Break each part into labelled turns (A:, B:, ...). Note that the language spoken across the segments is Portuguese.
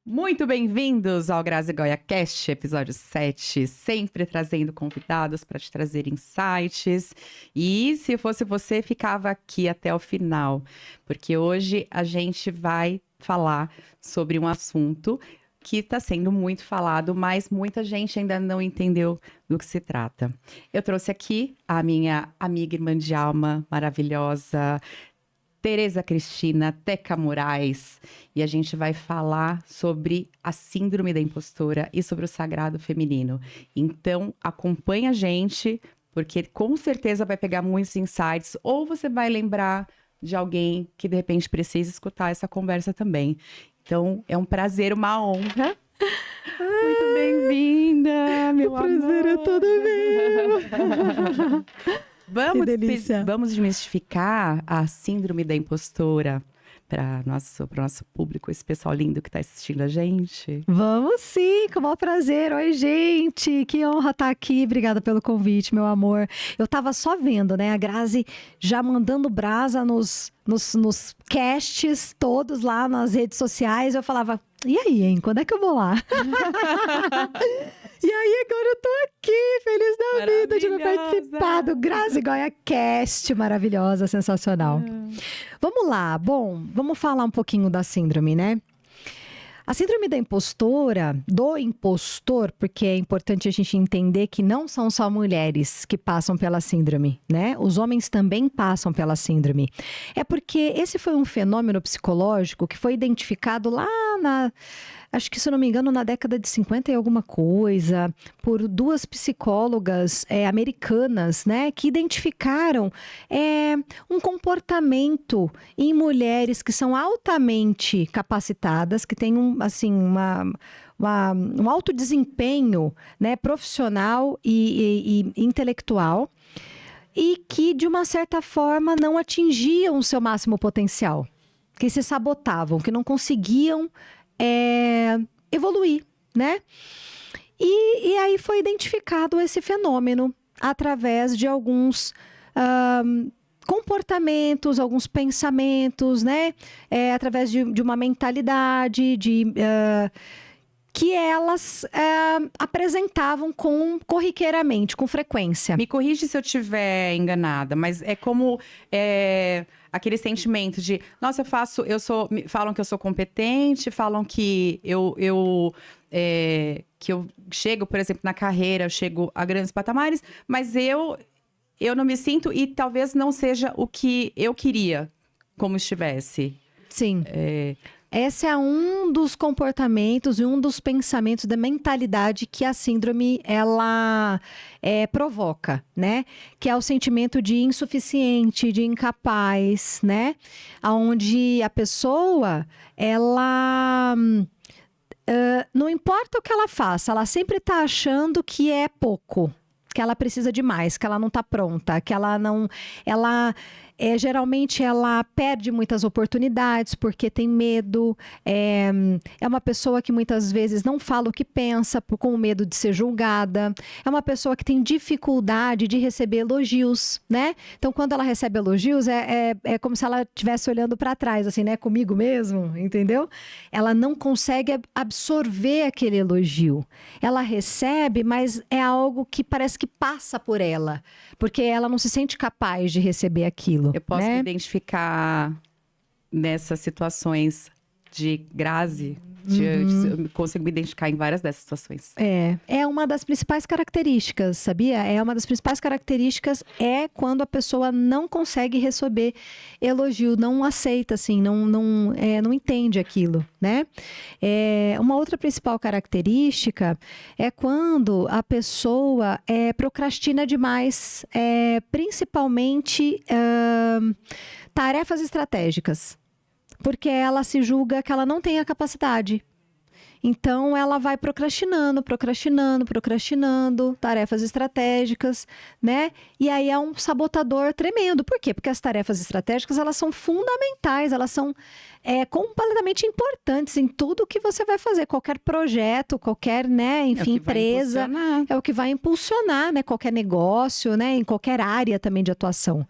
A: Muito bem-vindos ao Grazi Goya Cast, episódio 7, sempre trazendo convidados para te trazer insights. E se fosse você, ficava aqui até o final, porque hoje a gente vai falar sobre um assunto que está sendo muito falado, mas muita gente ainda não entendeu do que se trata. Eu trouxe aqui a minha amiga irmã de alma maravilhosa, Tereza Cristina Teca Moraes, e a gente vai falar sobre a síndrome da impostora e sobre o sagrado feminino. Então, acompanha a gente, porque com certeza vai pegar muitos insights, ou você vai lembrar de alguém que de repente precisa escutar essa conversa também. Então, é um prazer, uma honra. Muito bem-vinda, meu amor.
B: O prazer é todo meu.
A: Vamos,
B: Que delícia.
A: vamos desmistificar a síndrome da impostora para o nosso público, esse pessoal lindo que está assistindo a gente.
B: Vamos sim, com o maior prazer. Oi, gente, que honra estar aqui. Obrigada pelo convite, meu amor. Eu tava só vendo, né, a Grazi já mandando brasa nos casts todos lá nas redes sociais. Eu falava, e aí, hein, quando é que eu vou lá? E aí, agora eu tô aqui, feliz da vida de participar do Grazi Goya Cast. Maravilhosa, sensacional. Vamos lá, bom, vamos falar um pouquinho da síndrome, né? A síndrome da impostora, do impostor, porque é importante a gente entender que não são só mulheres que passam pela síndrome, né? Os homens também passam pela síndrome. É porque esse foi um fenômeno psicológico que foi identificado lá acho que, se eu não me engano, na década de 50 e alguma coisa, por duas psicólogas americanas, né, que identificaram um comportamento em mulheres que são altamente capacitadas, que têm um alto desempenho, né, profissional e intelectual, e que, de uma certa forma, não atingiam o seu máximo potencial, que se sabotavam, que não conseguiam evoluir, né? E aí foi identificado esse fenômeno através de alguns comportamentos, alguns pensamentos, né? Através de uma mentalidade, que elas apresentavam corriqueiramente, com frequência.
A: Me corrige se eu estiver enganada, mas é como aquele sentimento de, nossa, falam que eu sou competente, falam que que eu chego, por exemplo, na carreira, eu chego a grandes patamares, mas eu não me sinto e talvez não seja o que eu queria, como estivesse.
B: Sim. Esse é um dos comportamentos e um dos pensamentos da mentalidade que a síndrome ela provoca, né? Que é o sentimento de insuficiente, de incapaz, né? Onde a pessoa, ela não importa o que ela faça, ela sempre está achando que é pouco, que ela precisa de mais, que ela não está pronta, que ela não... geralmente ela perde muitas oportunidades porque tem medo, é uma pessoa que muitas vezes não fala o que pensa com medo de ser julgada, é uma pessoa que tem dificuldade de receber elogios, né? Então, quando ela recebe elogios, é como se ela estivesse olhando para trás, assim, né? Comigo mesmo, entendeu? Ela não consegue absorver aquele elogio. Ela recebe, mas é algo que parece que passa por ela, porque ela não se sente capaz de receber aquilo.
A: Eu posso
B: né?
A: me identificar nessas situações de Grazi. Eu consigo me identificar em várias dessas situações.
B: É uma das principais características, sabia? Uma das principais características é quando a pessoa não consegue receber elogio, não aceita, assim, não entende aquilo, né? Uma outra principal característica é quando a pessoa procrastina demais, principalmente tarefas estratégicas. Porque ela se julga que ela não tem a capacidade. Então, ela vai procrastinando tarefas estratégicas, né? E aí é um sabotador tremendo. Por quê? Porque as tarefas estratégicas, elas são fundamentais, elas são completamente importantes em tudo que você vai fazer. Qualquer projeto, qualquer, né, enfim, empresa, é o que vai impulsionar, né, qualquer negócio, né, em qualquer área também de atuação.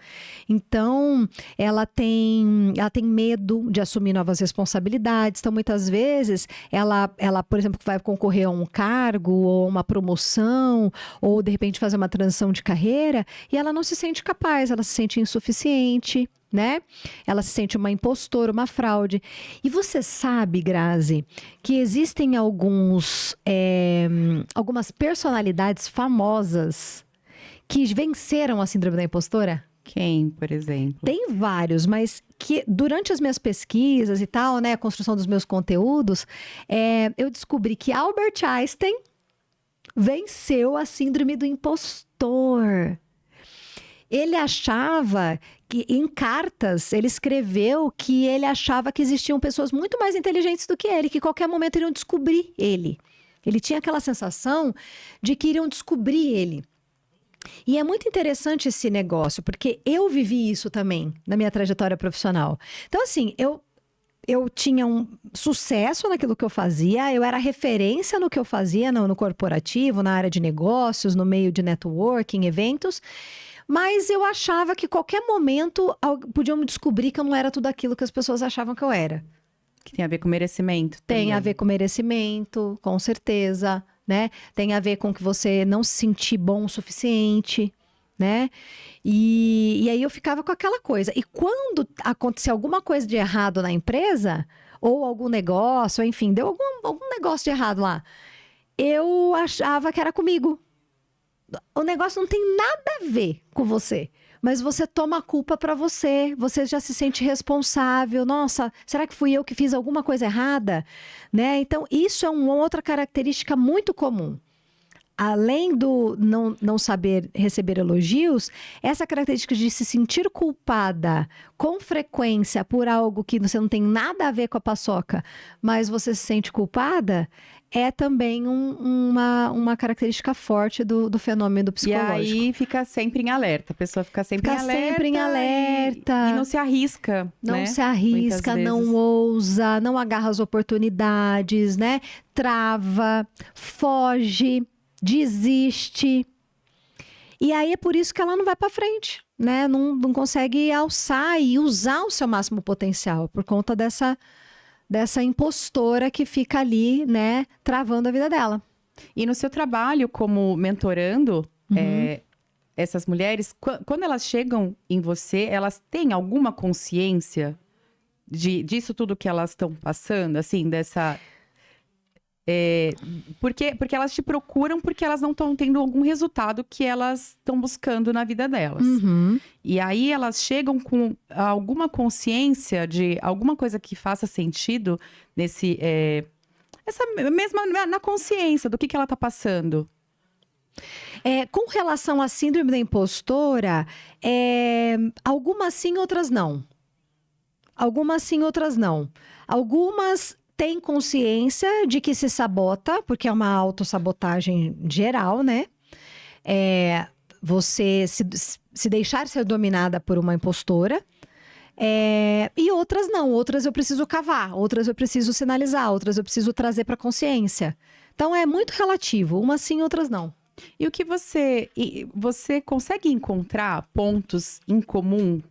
B: Então, ela tem medo de assumir novas responsabilidades. Então, muitas vezes, ela, por exemplo, vai concorrer a um cargo ou uma promoção ou, de repente, fazer uma transição de carreira e ela não se sente capaz, ela se sente insuficiente, né? Ela se sente uma impostora, uma fraude. E você sabe, Grazi, que existem algumas personalidades famosas que venceram a síndrome da impostora?
A: Quem, por exemplo?
B: Tem vários, mas que durante as minhas pesquisas e tal, né, a construção dos meus conteúdos, eu descobri que Albert Einstein venceu a síndrome do impostor. Ele achava que, em cartas, ele escreveu que ele achava que existiam pessoas muito mais inteligentes do que ele, que a qualquer momento iriam descobrir ele. Ele tinha aquela sensação de que iriam descobrir ele. E é muito interessante esse negócio, porque eu vivi isso também na minha trajetória profissional. Então, assim, eu tinha um sucesso naquilo que eu fazia, eu era referência no que eu fazia no corporativo, na área de negócios, no meio de networking, eventos, mas eu achava que qualquer momento podiam me descobrir que eu não era tudo aquilo que as pessoas achavam que eu era.
A: Que tem a ver com merecimento também.
B: Tem a ver com merecimento, com certeza, né? Tem a ver com que você não se sentir bom o suficiente, né? E aí eu ficava com aquela coisa. E quando acontecia alguma coisa de errado na empresa, ou algum negócio, enfim, deu algum negócio de errado lá, eu achava que era comigo. O negócio não tem nada a ver com você, mas você toma a culpa para você já se sente responsável. Nossa, será que fui eu que fiz alguma coisa errada? Né? Então, isso é uma outra característica muito comum. Além do não saber receber elogios, essa característica de se sentir culpada com frequência por algo que você não tem nada a ver com a paçoca, mas você se sente culpada, é também uma característica forte do fenômeno psicológico.
A: E aí fica sempre em alerta, a pessoa fica sempre em
B: alerta.
A: E não se arrisca,
B: Não
A: né?
B: se arrisca, não ousa, não agarra as oportunidades, né? Trava, foge, desiste. E aí é por isso que ela não vai para frente, né? Não consegue alçar e usar o seu máximo potencial por conta dessa impostora que fica ali, né, travando a vida dela.
A: E no seu trabalho como mentorando essas mulheres, quando elas chegam em você, elas têm alguma consciência disso tudo que elas estão passando, assim, dessa... Porque elas te procuram porque elas não estão tendo algum resultado que elas estão buscando na vida delas. E aí elas chegam com alguma consciência de alguma coisa que faça sentido nesse... essa mesma na consciência do que ela está passando.
B: Com relação à síndrome da impostora, algumas sim, outras não. Algumas sim, outras não. Algumas têm consciência de que se sabota, porque é uma autossabotagem geral, né? Você se deixar ser dominada por uma impostora. E outras não, outras eu preciso cavar, outras eu preciso sinalizar, outras eu preciso trazer para consciência. Então é muito relativo, umas sim, outras não.
A: E o que você consegue encontrar pontos em comum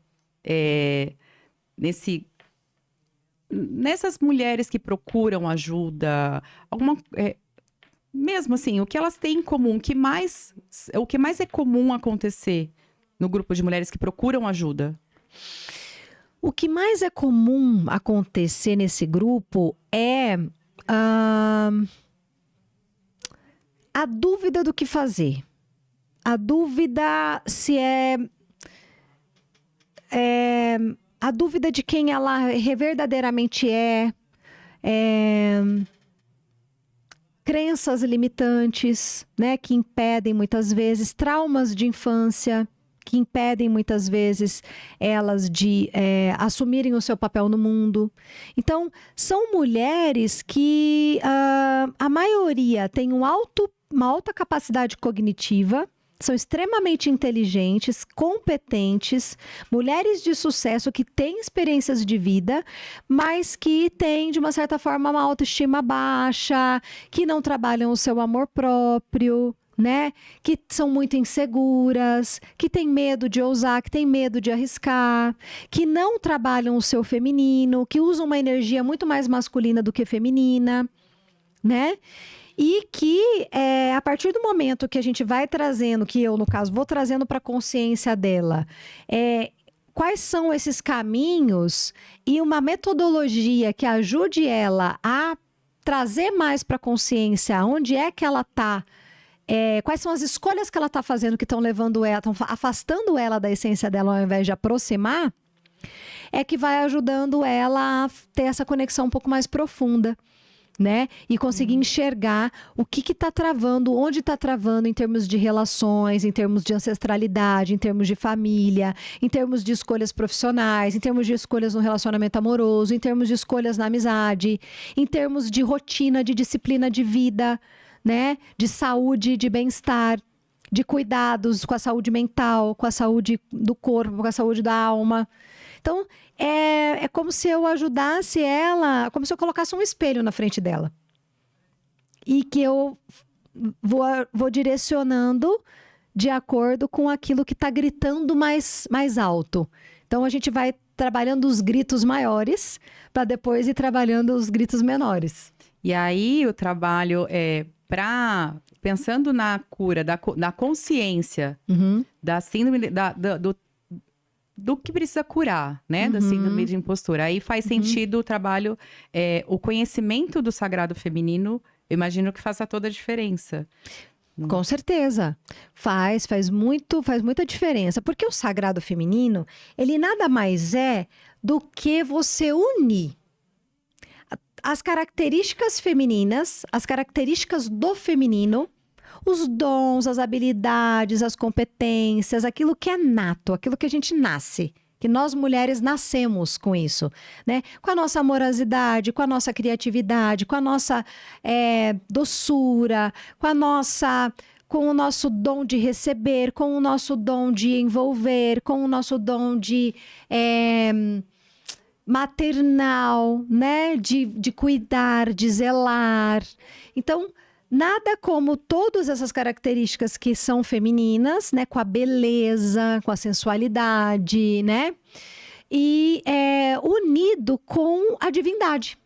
A: nessas mulheres que procuram ajuda, mesmo assim, o que elas têm em comum, o que mais é comum acontecer no grupo de mulheres que procuram ajuda?
B: O que mais é comum acontecer nesse grupo é a dúvida do que fazer. A dúvida se a dúvida de quem ela verdadeiramente crenças limitantes, né, que impedem muitas vezes, traumas de infância que impedem muitas vezes elas de assumirem o seu papel no mundo. Então, são mulheres que a maioria tem uma alta capacidade cognitiva, são extremamente inteligentes, competentes, mulheres de sucesso que têm experiências de vida, mas que têm, de uma certa forma, uma autoestima baixa, que não trabalham o seu amor próprio, né? Que são muito inseguras, que têm medo de ousar, que têm medo de arriscar, que não trabalham o seu feminino, que usam uma energia muito mais masculina do que feminina, né? E que a partir do momento que a gente vai trazendo, que eu, no caso, vou trazendo para a consciência dela, quais são esses caminhos e uma metodologia que ajude ela a trazer mais para a consciência onde é que ela está, quais são as escolhas que ela está fazendo que estão levando ela, estão afastando ela da essência dela ao invés de aproximar, é que vai ajudando ela a ter essa conexão um pouco mais profunda, né? E conseguir enxergar o que está travando, onde está travando em termos de relações, em termos de ancestralidade, em termos de família, em termos de escolhas profissionais, em termos de escolhas no relacionamento amoroso, em termos de escolhas na amizade, em termos de rotina, de disciplina de vida, né? De saúde, de bem-estar, de cuidados com a saúde mental, com a saúde do corpo, com a saúde da alma. Então, é como se eu ajudasse ela, como se eu colocasse um espelho na frente dela. E que eu vou direcionando de acordo com aquilo que está gritando mais alto. Então, a gente vai trabalhando os gritos maiores para depois ir trabalhando os gritos menores.
A: E aí, o trabalho pensando na cura, na consciência da síndrome, do que precisa curar, né? Da síndrome de impostura. Aí faz sentido o trabalho, o conhecimento do sagrado feminino, eu imagino que faça toda a diferença.
B: Com certeza. Faz muita diferença. Porque o sagrado feminino, ele nada mais é do que você unir as características femininas, as características do feminino, os dons, as habilidades, as competências, aquilo que é nato, aquilo que a gente nasce, que nós mulheres nascemos com isso, né? Com a nossa amorosidade, com a nossa criatividade, com a nossa doçura, com o nosso dom de receber, com o nosso dom de envolver, com o nosso dom de maternal, né? De cuidar, de zelar. Então, nada como todas essas características que são femininas, né? Com a beleza, com a sensualidade, né? E unido com a divindade.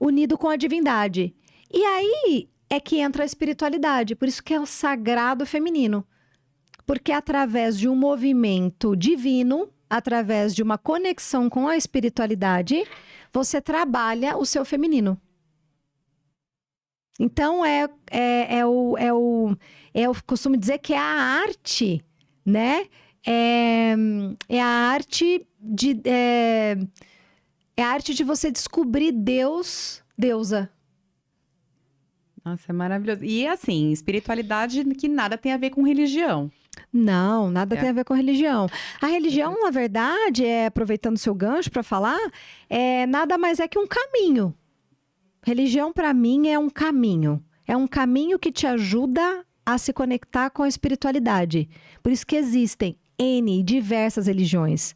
B: Unido com a divindade. E aí é que entra a espiritualidade. Por isso que é o sagrado feminino. Porque através de um movimento divino, através de uma conexão com a espiritualidade, você trabalha o seu feminino. Então, eu costumo dizer que é a arte, né? É a arte de você descobrir Deus, deusa.
A: Nossa, é maravilhoso. E assim, espiritualidade que nada tem a ver com religião.
B: Não, nada tem a ver com religião. A religião, na verdade, aproveitando o seu gancho para falar, nada mais é que um caminho. Religião, para mim, é um caminho. É um caminho que te ajuda a se conectar com a espiritualidade. Por isso que existem diversas religiões.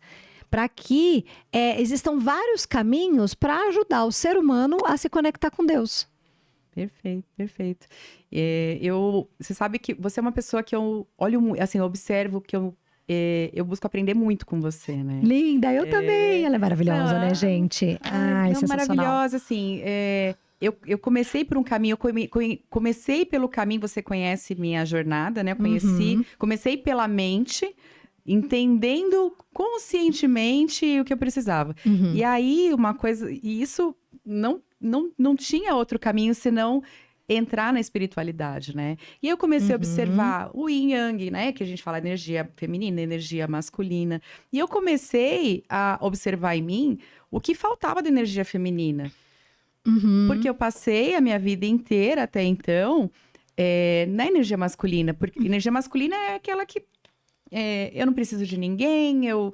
B: Para que existam vários caminhos para ajudar o ser humano a se conectar com Deus.
A: Perfeito, perfeito. Você sabe que você é uma pessoa que eu olho, assim, eu observo que eu busco aprender muito com você, né?
B: Linda, eu também. Ela é maravilhosa, né, gente? Sensacional.
A: Maravilhosa, assim. Eu comecei por um caminho, comecei pelo caminho, você conhece minha jornada, né? Comecei pela mente, entendendo conscientemente o que eu precisava. E aí, uma coisa, e isso não tinha outro caminho senão entrar na espiritualidade, né? E eu comecei a observar o yin yang, né? Que a gente fala energia feminina, energia masculina. E eu comecei a observar em mim o que faltava da energia feminina. Porque eu passei a minha vida inteira até então na energia masculina, porque energia masculina é aquela que eu não preciso de ninguém, eu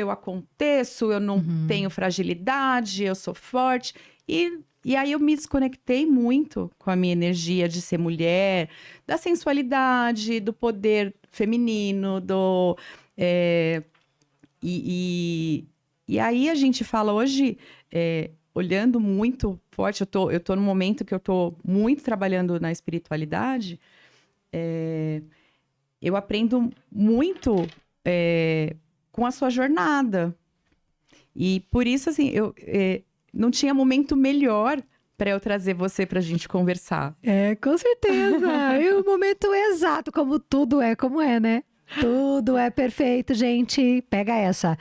A: aconteço, eu não tenho fragilidade, eu sou forte. E aí eu me desconectei muito com a minha energia de ser mulher, da sensualidade, do poder feminino, e aí a gente fala hoje, olhando muito forte, eu tô num momento que eu tô muito trabalhando na espiritualidade, eu aprendo muito com a sua jornada. E por isso, assim, não tinha momento melhor para eu trazer você para a gente conversar.
B: Com certeza. E o momento exato, como tudo é, como é, né? Tudo é perfeito, gente. Pega essa.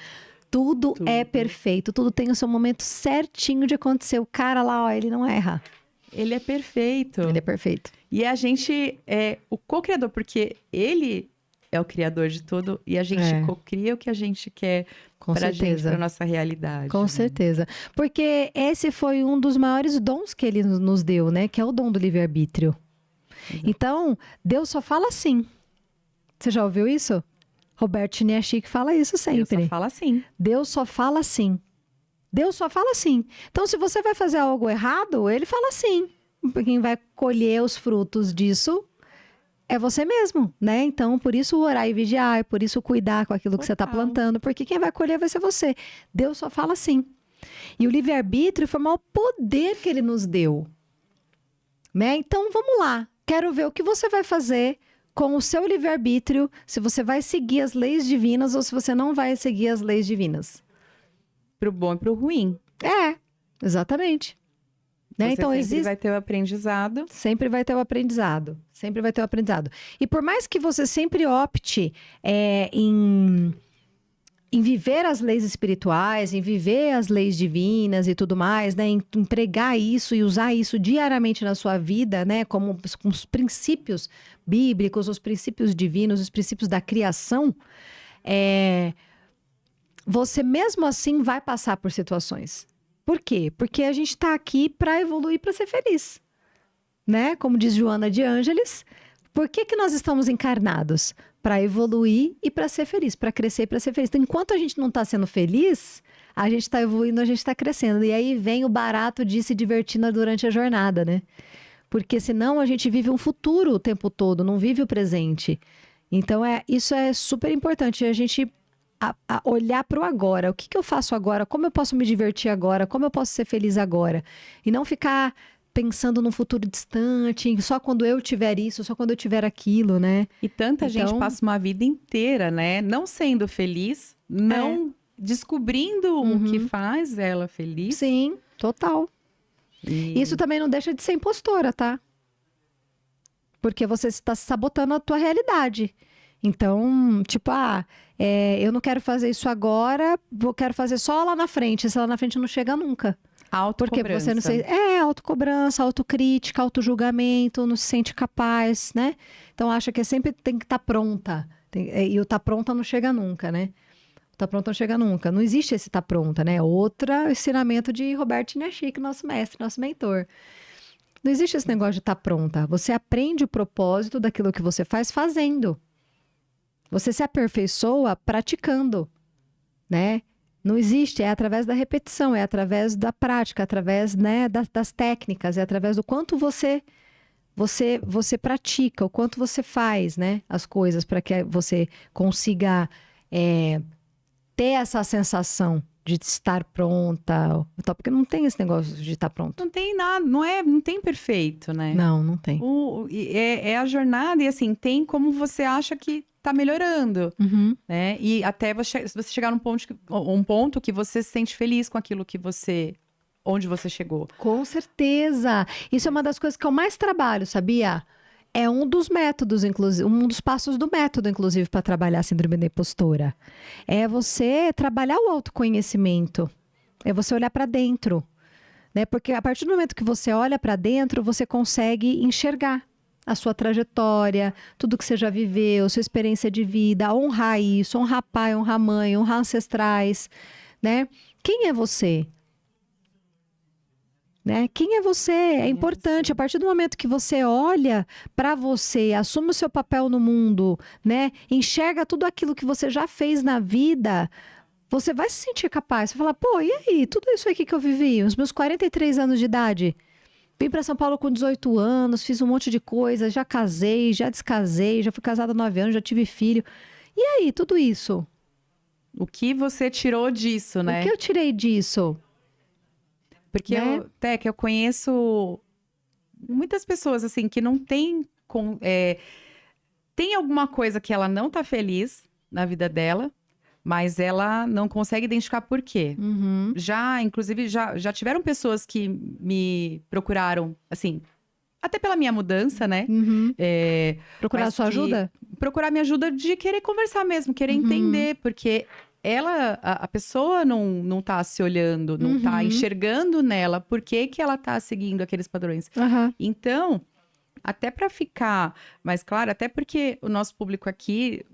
B: Tudo é perfeito. Tudo tem o seu momento certinho de acontecer. O cara lá, ó, ele não erra.
A: Ele é perfeito.
B: Ele é perfeito.
A: E a gente é o co-criador, porque ele é o criador de tudo e a gente co-cria o que a gente quer pra gente, pra nossa realidade.
B: Com certeza. Porque esse foi um dos maiores dons que ele nos deu, né? Que é o dom do livre-arbítrio. Então, Deus só fala assim. Você já ouviu isso? Roberto Chiniachik fala isso sempre.
A: Deus só fala assim.
B: Deus só fala assim. Deus só fala assim. Então, se você vai fazer algo errado, ele fala assim. Quem vai colher os frutos disso é você mesmo, né? Então, por isso orar e vigiar, por isso cuidar com aquilo que você está plantando, porque quem vai colher vai ser você. Deus só fala assim. E o livre-arbítrio foi o maior poder que ele nos deu, né? Então, vamos lá. Quero ver o que você vai fazer com o seu livre-arbítrio, se você vai seguir as leis divinas ou se você não vai seguir as leis divinas.
A: Pro bom e pro ruim.
B: Exatamente. Né?
A: Então, sempre vai ter o aprendizado.
B: Sempre vai ter o aprendizado. Sempre vai ter o aprendizado. E por mais que você sempre opte em viver as leis espirituais, em viver as leis divinas e tudo mais, né? Em empregar isso e usar isso diariamente na sua vida, né? Como os princípios bíblicos, os princípios divinos, os princípios da criação, você mesmo assim vai passar por situações. Por quê? Porque a gente está aqui para evoluir, para ser feliz, né? Como diz Joana de Ângeles, por que nós estamos encarnados? Para evoluir e para ser feliz, para crescer e para ser feliz. Então, enquanto a gente não está sendo feliz, a gente está evoluindo, a gente está crescendo. E aí vem o barato de se divertir durante a jornada, né? Porque senão a gente vive um futuro o tempo todo, não vive o presente. Então, isso é super importante. A gente a olhar para o agora. O que eu faço agora? Como eu posso me divertir agora? Como eu posso ser feliz agora? E não ficar pensando num futuro distante, só quando eu tiver isso, só quando eu tiver aquilo, né?
A: E tanta gente passa uma vida inteira, né? Não sendo feliz, não descobrindo o que faz ela feliz.
B: Sim, total. Isso também não deixa de ser impostora, tá? Porque você está sabotando a tua realidade. Então, tipo, eu não quero fazer isso agora, quero fazer só lá na frente. Se lá na frente não chega nunca. Porque você não sei. Autocobrança, autocrítica, autojulgamento, não se sente capaz, né? Então acha que sempre tem que estar pronta. E o tá pronta não chega nunca, né? O tá pronta não chega nunca. Não existe esse tá pronta, né? Outro ensinamento de Roberto Chiniachik, nosso mestre, nosso mentor. Não existe esse negócio de estar pronta. Você aprende o propósito daquilo que você faz fazendo. Você se aperfeiçoa praticando, né? Não existe, é através da repetição, é através da prática, através, né, das técnicas, é através do quanto você pratica, o quanto você faz, né, as coisas para que você consiga ter essa sensação de estar pronta, porque não tem esse negócio de estar pronto.
A: Não tem nada, não tem perfeito, né?
B: Não tem.
A: É a jornada e assim, tem como você acha que tá melhorando, né? E até você chegar um ponto que você se sente feliz com aquilo onde você chegou.
B: Com certeza. Isso é uma das coisas que eu mais trabalho, sabia? É um dos métodos, inclusive, um dos passos do método, inclusive, para trabalhar a síndrome da impostora. É você trabalhar o autoconhecimento. É você olhar para dentro, né? Porque a partir do momento que você olha para dentro, você consegue enxergar a sua trajetória, tudo que você já viveu, sua experiência de vida, honrar isso, honrar pai, honrar mãe, honrar ancestrais, né? Quem é você? né? Quem é você? É importante. A partir do momento que você olha para você, assume o seu papel no mundo, né? Enxerga tudo aquilo que você já fez na vida, você vai se sentir capaz. Você vai falar, pô, e aí? Tudo isso aqui que eu vivi, os meus 43 anos de idade. Vim para São Paulo com 18 anos, fiz um monte de coisa, já casei, já descasei, já fui casada há 9 anos, já tive filho. E aí, tudo isso?
A: O que você tirou disso, né?
B: O que eu tirei disso?
A: Porque
B: né?
A: eu conheço muitas pessoas, assim, que não tem... tem alguma coisa que ela não tá feliz na vida dela, mas ela não consegue identificar por quê.
B: Uhum.
A: Inclusive, já tiveram pessoas que me procuraram, assim, até pela minha mudança, né?
B: Uhum. Procurar
A: mas
B: sua ajuda?
A: Procurar minha ajuda de querer conversar mesmo, querer entender, porque a pessoa não tá se olhando, não tá enxergando nela por que que ela tá seguindo aqueles padrões. Então, até para ficar mais claro, até porque o nosso público aqui,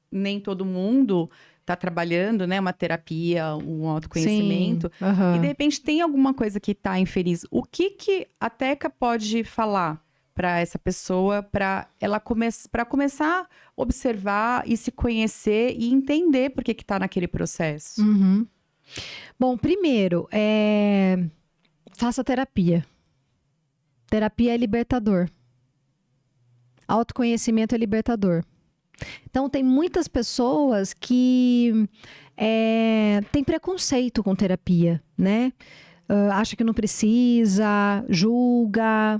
A: nem todo mundo tá trabalhando, né, uma terapia, um autoconhecimento, e de repente tem alguma coisa que tá infeliz. O que a Teca pode falar para essa pessoa, para ela começar a observar e se conhecer e entender por que tá naquele processo?
B: Bom, primeiro, faça terapia. Terapia é libertador. Autoconhecimento é libertador. Então, tem muitas pessoas que têm preconceito com terapia, né? Acha que não precisa, julga,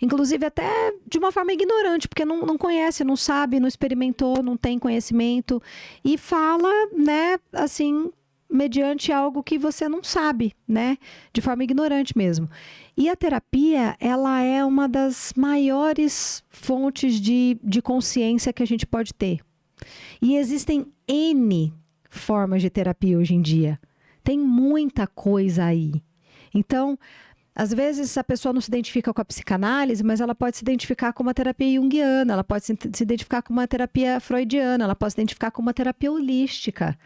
B: inclusive até de uma forma ignorante, porque não conhece, não sabe, não experimentou, não tem conhecimento, e fala, né, assim, mediante algo que você não sabe, né, de forma ignorante mesmo. E a terapia, ela é uma das maiores fontes de consciência que a gente pode ter. E existem N formas de terapia hoje em dia. Tem muita coisa aí. Então, às vezes a pessoa não se identifica com a psicanálise, mas ela pode se identificar com uma terapia junguiana, ela pode se identificar com uma terapia freudiana, ela pode se identificar com uma terapia holística,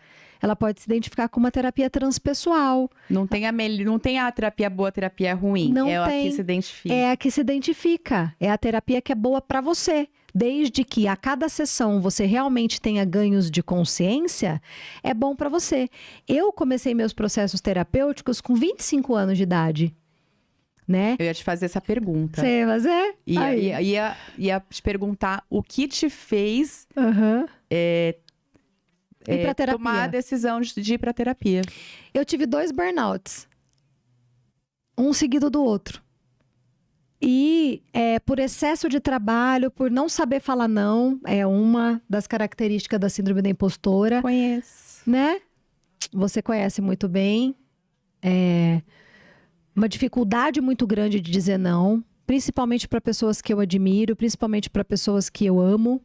B: ela pode se identificar com uma terapia transpessoal.
A: Não tem a terapia boa, a terapia ruim.
B: Não
A: a
B: tem.
A: que se identifica.
B: É a que se identifica. É a terapia que é boa para você. Desde que a cada sessão você realmente tenha ganhos de consciência, é bom para você. Eu comecei meus processos terapêuticos com 25 anos de idade, né?
A: Eu ia te fazer essa pergunta.
B: Sei, mas
A: Ia te perguntar o que te fez
B: ir pra terapia.
A: tomar a decisão de ir para terapia.
B: Eu tive 2 burnouts. Um seguido do outro. E por excesso de trabalho, por não saber falar não, é uma das características da síndrome da impostora.
A: Conheço.
B: Né? Você conhece muito bem. Uma dificuldade muito grande de dizer não, principalmente para pessoas que eu admiro, principalmente para pessoas que eu amo.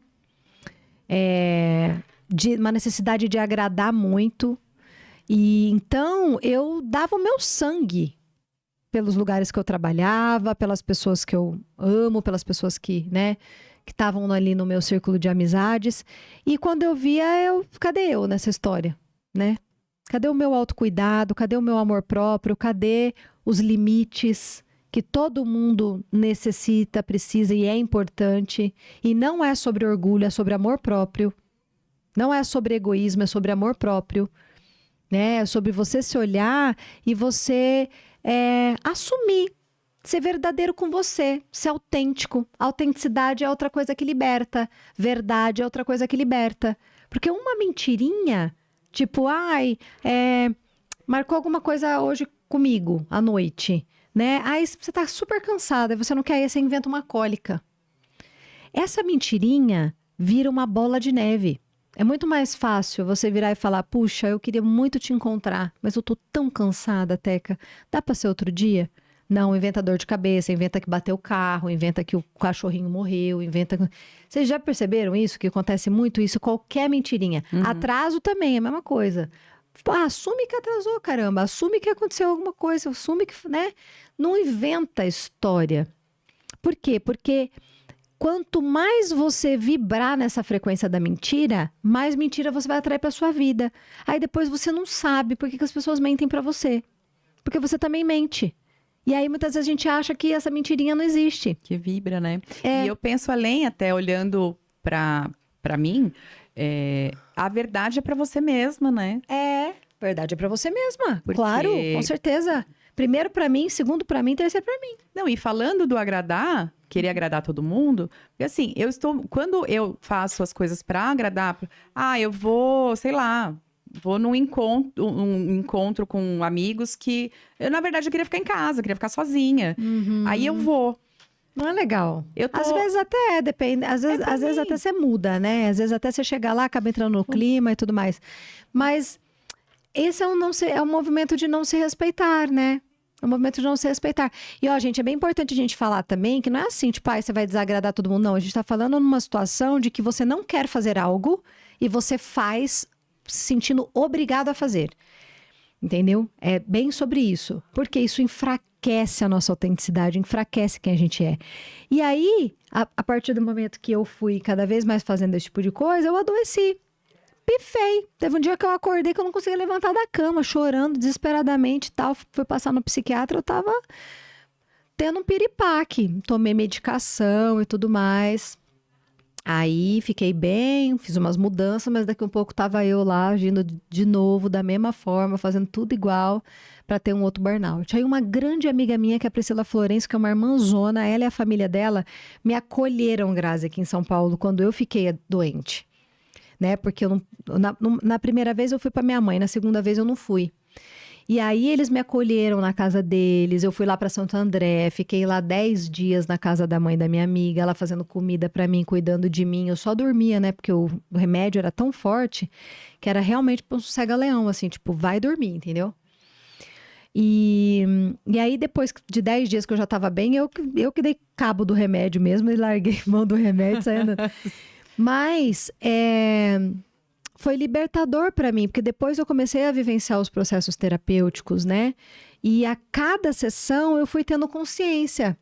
B: Uma necessidade de agradar muito. E então eu dava o meu sangue pelos lugares que eu trabalhava, pelas pessoas que eu amo, pelas pessoas que, né, que estavam ali no meu círculo de amizades. E quando eu via, cadê eu nessa história, né? Cadê o meu autocuidado? Cadê o meu amor próprio? Cadê os limites que todo mundo necessita, precisa e é importante? E não é sobre orgulho, é sobre amor próprio. Não é sobre egoísmo, é sobre amor próprio. Né? É sobre você se olhar e você assumir, ser verdadeiro com você, ser autêntico. Autenticidade é outra coisa que liberta. Verdade é outra coisa que liberta. Porque uma mentirinha, tipo, marcou alguma coisa hoje comigo, à noite, né? Aí você tá super cansada, você não quer ir, você inventa uma cólica. Essa mentirinha vira uma bola de neve. É muito mais fácil você virar e falar, puxa, eu queria muito te encontrar, mas eu tô tão cansada, Teca. Dá pra ser outro dia? Não, inventa dor de cabeça, inventa que bateu o carro, inventa que o cachorrinho morreu, inventa... Vocês já perceberam isso? Que acontece muito isso? Qualquer mentirinha. Atraso também é a mesma coisa. Assume que atrasou, caramba. Assume que aconteceu alguma coisa. Assume que, né? Não inventa história. Por quê? Porque... quanto mais você vibrar nessa frequência da mentira, mais mentira você vai atrair para sua vida. Aí depois você não sabe por que as pessoas mentem para você. Porque você também mente. E aí, muitas vezes, a gente acha que essa mentirinha não existe.
A: Que vibra, né? E eu penso além, até olhando pra mim, a verdade é pra você mesma, né?
B: Verdade é pra você mesma.
A: Porque-
B: Claro, com certeza. Primeiro pra mim, segundo pra mim, terceiro pra mim.
A: Não, e falando do agradar, querer agradar todo mundo, porque assim, quando eu faço as coisas pra agradar, eu vou, sei lá, vou num encontro com amigos que eu, na verdade, eu queria ficar em casa, queria ficar sozinha. Aí eu vou.
B: Não é legal.
A: Eu tô...
B: Às vezes até depende, às vezes até você muda, né? Às vezes até você chegar lá, acaba entrando no clima e tudo mais. Mas esse é um movimento de não se respeitar, né? É um movimento de não se respeitar. E, ó, gente, é bem importante a gente falar também que não é assim, tipo, você vai desagradar todo mundo. Não, a gente tá falando numa situação de que você não quer fazer algo e você faz se sentindo obrigado a fazer. Entendeu? É bem sobre isso. Porque isso enfraquece a nossa autenticidade, enfraquece quem a gente é. E aí, a partir do momento que eu fui cada vez mais fazendo esse tipo de coisa, eu adoeci. Pifei. Teve um dia que eu acordei que eu não conseguia levantar da cama, chorando desesperadamente e tal. Fui passar no psiquiatra, eu tava tendo um piripaque. Tomei medicação e tudo mais. Aí fiquei bem, fiz umas mudanças, mas daqui a um pouco tava eu lá agindo de novo, da mesma forma, fazendo tudo igual para ter um outro burnout. Aí uma grande amiga minha, que é a Priscila Florencio, que é uma irmãzona, ela e a família dela me acolheram, Grazi, aqui em São Paulo, quando eu fiquei doente. Né? Porque na primeira vez eu fui para minha mãe, na segunda vez eu não fui. E aí eles me acolheram na casa deles, eu fui lá para Santo André, fiquei lá 10 dias na casa da mãe da minha amiga, ela fazendo comida para mim, cuidando de mim. Eu só dormia, né? Porque o remédio era tão forte que era realmente um sossega-leão, assim, tipo, vai dormir, entendeu? E aí, depois de 10 dias que eu já tava bem, eu que dei cabo do remédio mesmo e larguei mão do remédio, saindo... Mas foi libertador para mim, porque depois eu comecei a vivenciar os processos terapêuticos, né? E a cada sessão eu fui tendo consciência.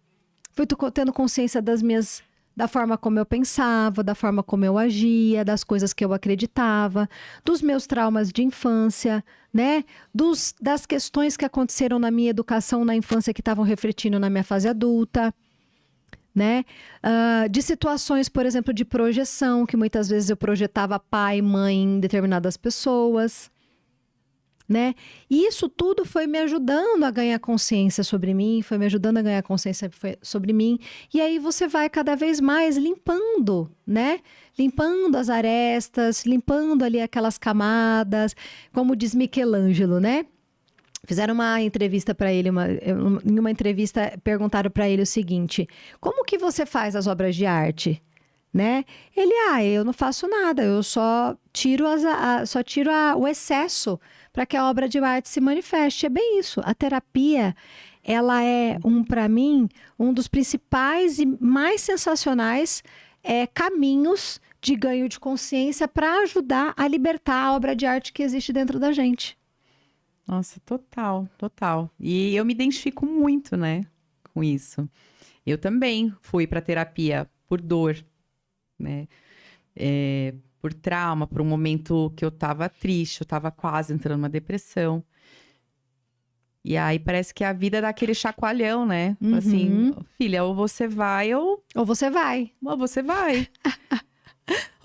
B: Fui tendo consciência da forma como eu pensava, da forma como eu agia, das coisas que eu acreditava, dos meus traumas de infância, né? Das questões que aconteceram na minha educação na infância que estavam refletindo na minha fase adulta. Né? De situações, por exemplo, de projeção, que muitas vezes eu projetava pai, mãe em determinadas pessoas, né? E isso tudo foi me ajudando a ganhar consciência sobre mim, foi me ajudando a ganhar consciência sobre mim. E aí você vai cada vez mais limpando, né? Limpando as arestas, limpando ali aquelas camadas, como diz Michelangelo, né? Fizeram uma entrevista para ele, em uma entrevista perguntaram para ele o seguinte: como que você faz as obras de arte? Né? Ele, eu não faço nada, eu só tiro o excesso para que a obra de arte se manifeste. É bem isso. A terapia, ela é, para mim, um dos principais e mais sensacionais caminhos de ganho de consciência para ajudar a libertar a obra de arte que existe dentro da gente.
A: Nossa, total, total. E eu me identifico muito, né, com isso. Eu também fui para terapia por dor, né, por trauma, por um momento que eu tava triste, eu tava quase entrando numa depressão. E aí parece que a vida dá aquele chacoalhão, né? Assim, filha, ou você vai ou
B: você vai.
A: Ou você vai.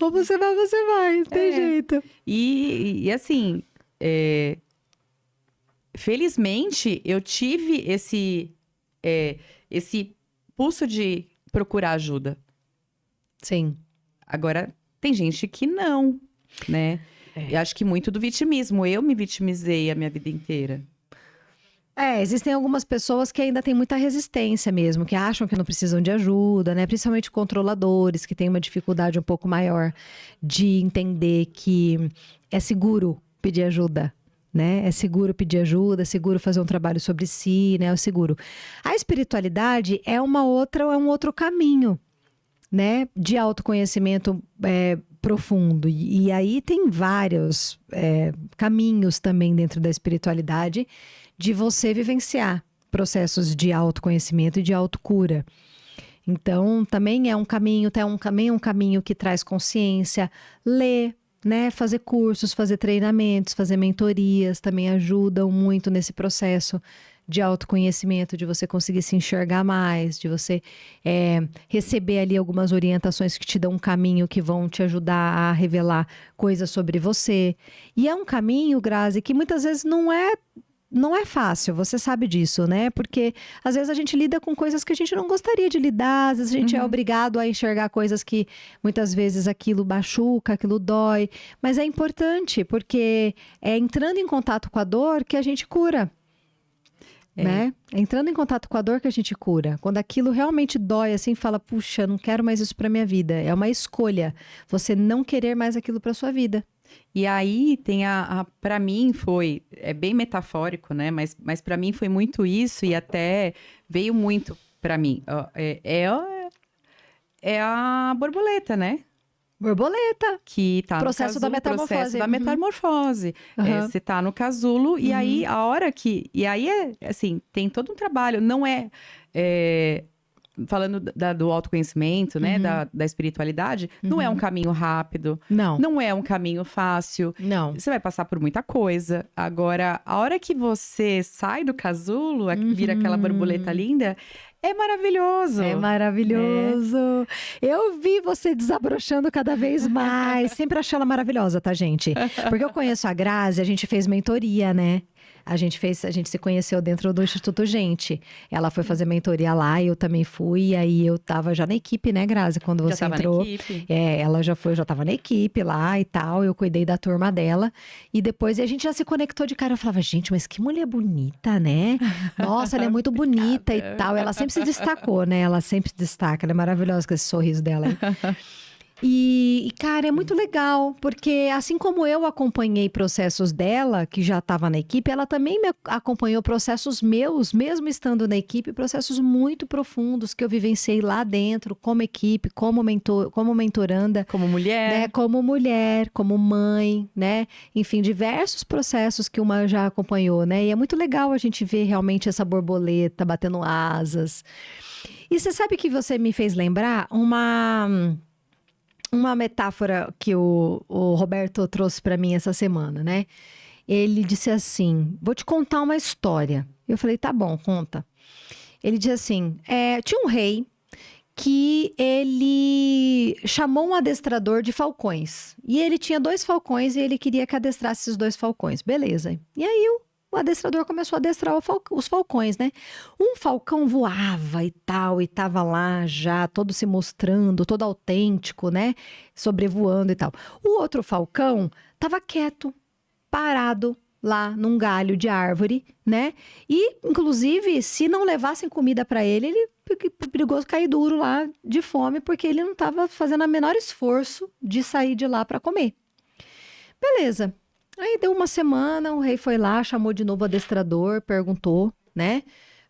B: Ou você vai, não tem jeito.
A: E assim, felizmente, eu tive esse pulso de procurar ajuda.
B: Sim.
A: Agora, tem gente que não, né? Eu acho que muito do vitimismo. Eu me vitimizei a minha vida inteira.
B: Existem algumas pessoas que ainda têm muita resistência mesmo, que acham que não precisam de ajuda, né? Principalmente controladores, que têm uma dificuldade um pouco maior de entender que é seguro pedir ajuda. Né? É seguro pedir ajuda, é seguro fazer um trabalho sobre si, né? É seguro. A espiritualidade é um outro caminho, né? De autoconhecimento profundo. E aí tem vários caminhos também dentro da espiritualidade de você vivenciar processos de autoconhecimento e de autocura. Então, também é um caminho que traz consciência, ler, né? Fazer cursos, fazer treinamentos, fazer mentorias também ajudam muito nesse processo de autoconhecimento, de você conseguir se enxergar mais, de você receber ali algumas orientações que te dão um caminho que vão te ajudar a revelar coisas sobre você. E é um caminho, Grazi, que muitas vezes não é fácil, você sabe disso, né? Porque às vezes a gente lida com coisas que a gente não gostaria de lidar, às vezes a gente é obrigado a enxergar coisas que muitas vezes aquilo machuca, aquilo dói. Mas é importante, porque é entrando em contato com a dor que a gente cura. Né? É entrando em contato com a dor que a gente cura. Quando aquilo realmente dói, assim, fala, puxa, não quero mais isso pra minha vida. É uma escolha, você não querer mais aquilo pra sua vida.
A: E aí tem para mim é bem metafórico, né? Mas para mim foi muito isso e até veio muito para mim. É a borboleta, né?
B: Borboleta.
A: Que tá
B: Processo da metamorfose.
A: Processo da metamorfose. Você tá no casulo e aí a hora que... E aí assim, tem todo um trabalho. Não falando do autoconhecimento, né, da espiritualidade, não é um caminho rápido.
B: Não.
A: Não é um caminho fácil.
B: Não.
A: Você vai passar por muita coisa. Agora, a hora que você sai do casulo, vira aquela borboleta linda, é maravilhoso.
B: É maravilhoso. Eu vi você desabrochando cada vez mais. Sempre achei ela maravilhosa, tá, gente? Porque eu conheço a Grazi, a gente fez mentoria, né? A gente se conheceu dentro do Instituto Gente. Ela foi fazer mentoria lá, eu também fui. E aí eu tava já na equipe, né, Grazi? Quando você entrou.
A: Na equipe.
B: Ela já tava na equipe lá e tal. Eu cuidei da turma dela. E depois a gente já se conectou de cara. Eu falava, gente, mas que mulher bonita, né? Nossa, ela é muito bonita e tal. Ela sempre se destacou, né? Ela sempre se destaca. Ela é maravilhosa com esse sorriso dela aí. E, cara, é muito legal, porque assim como eu acompanhei processos dela, que já estava na equipe, ela também me acompanhou processos meus, mesmo estando na equipe, processos muito profundos que eu vivenciei lá dentro, como equipe, como mentoranda.
A: Como mulher.
B: Né? Como mulher, como mãe, né? Enfim, diversos processos que uma já acompanhou, né? E é muito legal a gente ver realmente essa borboleta batendo asas. E você sabe que você me fez lembrar uma metáfora que o Roberto trouxe para mim essa semana, né? Ele disse assim, vou te contar uma história. Eu falei, tá bom, conta. Ele disse assim, tinha um rei que ele chamou um adestrador de falcões. E ele tinha 2 falcões e ele queria que adestrasse esses 2 falcões. Beleza. E aí o adestrador começou a adestrar os falcões, né? Um falcão voava e tal, e tava lá já, todo se mostrando, todo autêntico, né? Sobrevoando e tal. O outro falcão tava quieto, parado lá num galho de árvore, né? E, inclusive, se não levassem comida para ele, ele perigoso cair duro lá de fome, porque ele não tava fazendo o menor esforço de sair de lá para comer. Beleza. Aí deu uma semana, o rei foi lá, chamou de novo o adestrador, perguntou, né,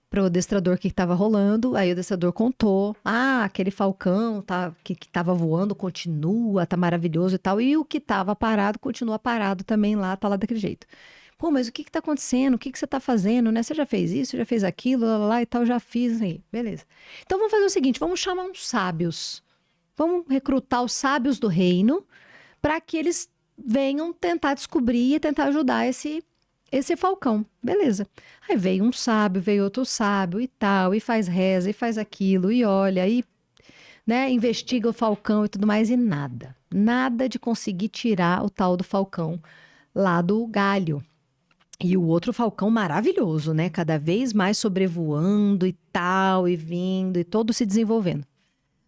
B: para o adestrador o que estava rolando. Aí o adestrador contou, aquele falcão que estava voando continua, tá maravilhoso e tal. E o que estava parado, continua parado também lá, tá lá daquele jeito. Pô, mas o que está acontecendo? O que você está fazendo, né? Você já fez isso, já fez aquilo, lá e tal, já fiz aí, beleza. Então vamos fazer o seguinte, vamos chamar uns sábios. Vamos recrutar os sábios do reino para que eles venham tentar descobrir e tentar ajudar esse falcão. Beleza. Aí veio um sábio, veio outro sábio e tal, e faz reza, e faz aquilo, e olha, e né, investiga o falcão e tudo mais, e nada. Nada de conseguir tirar o tal do falcão lá do galho. E o outro falcão maravilhoso, né? Cada vez mais sobrevoando e tal, e vindo, e todo se desenvolvendo.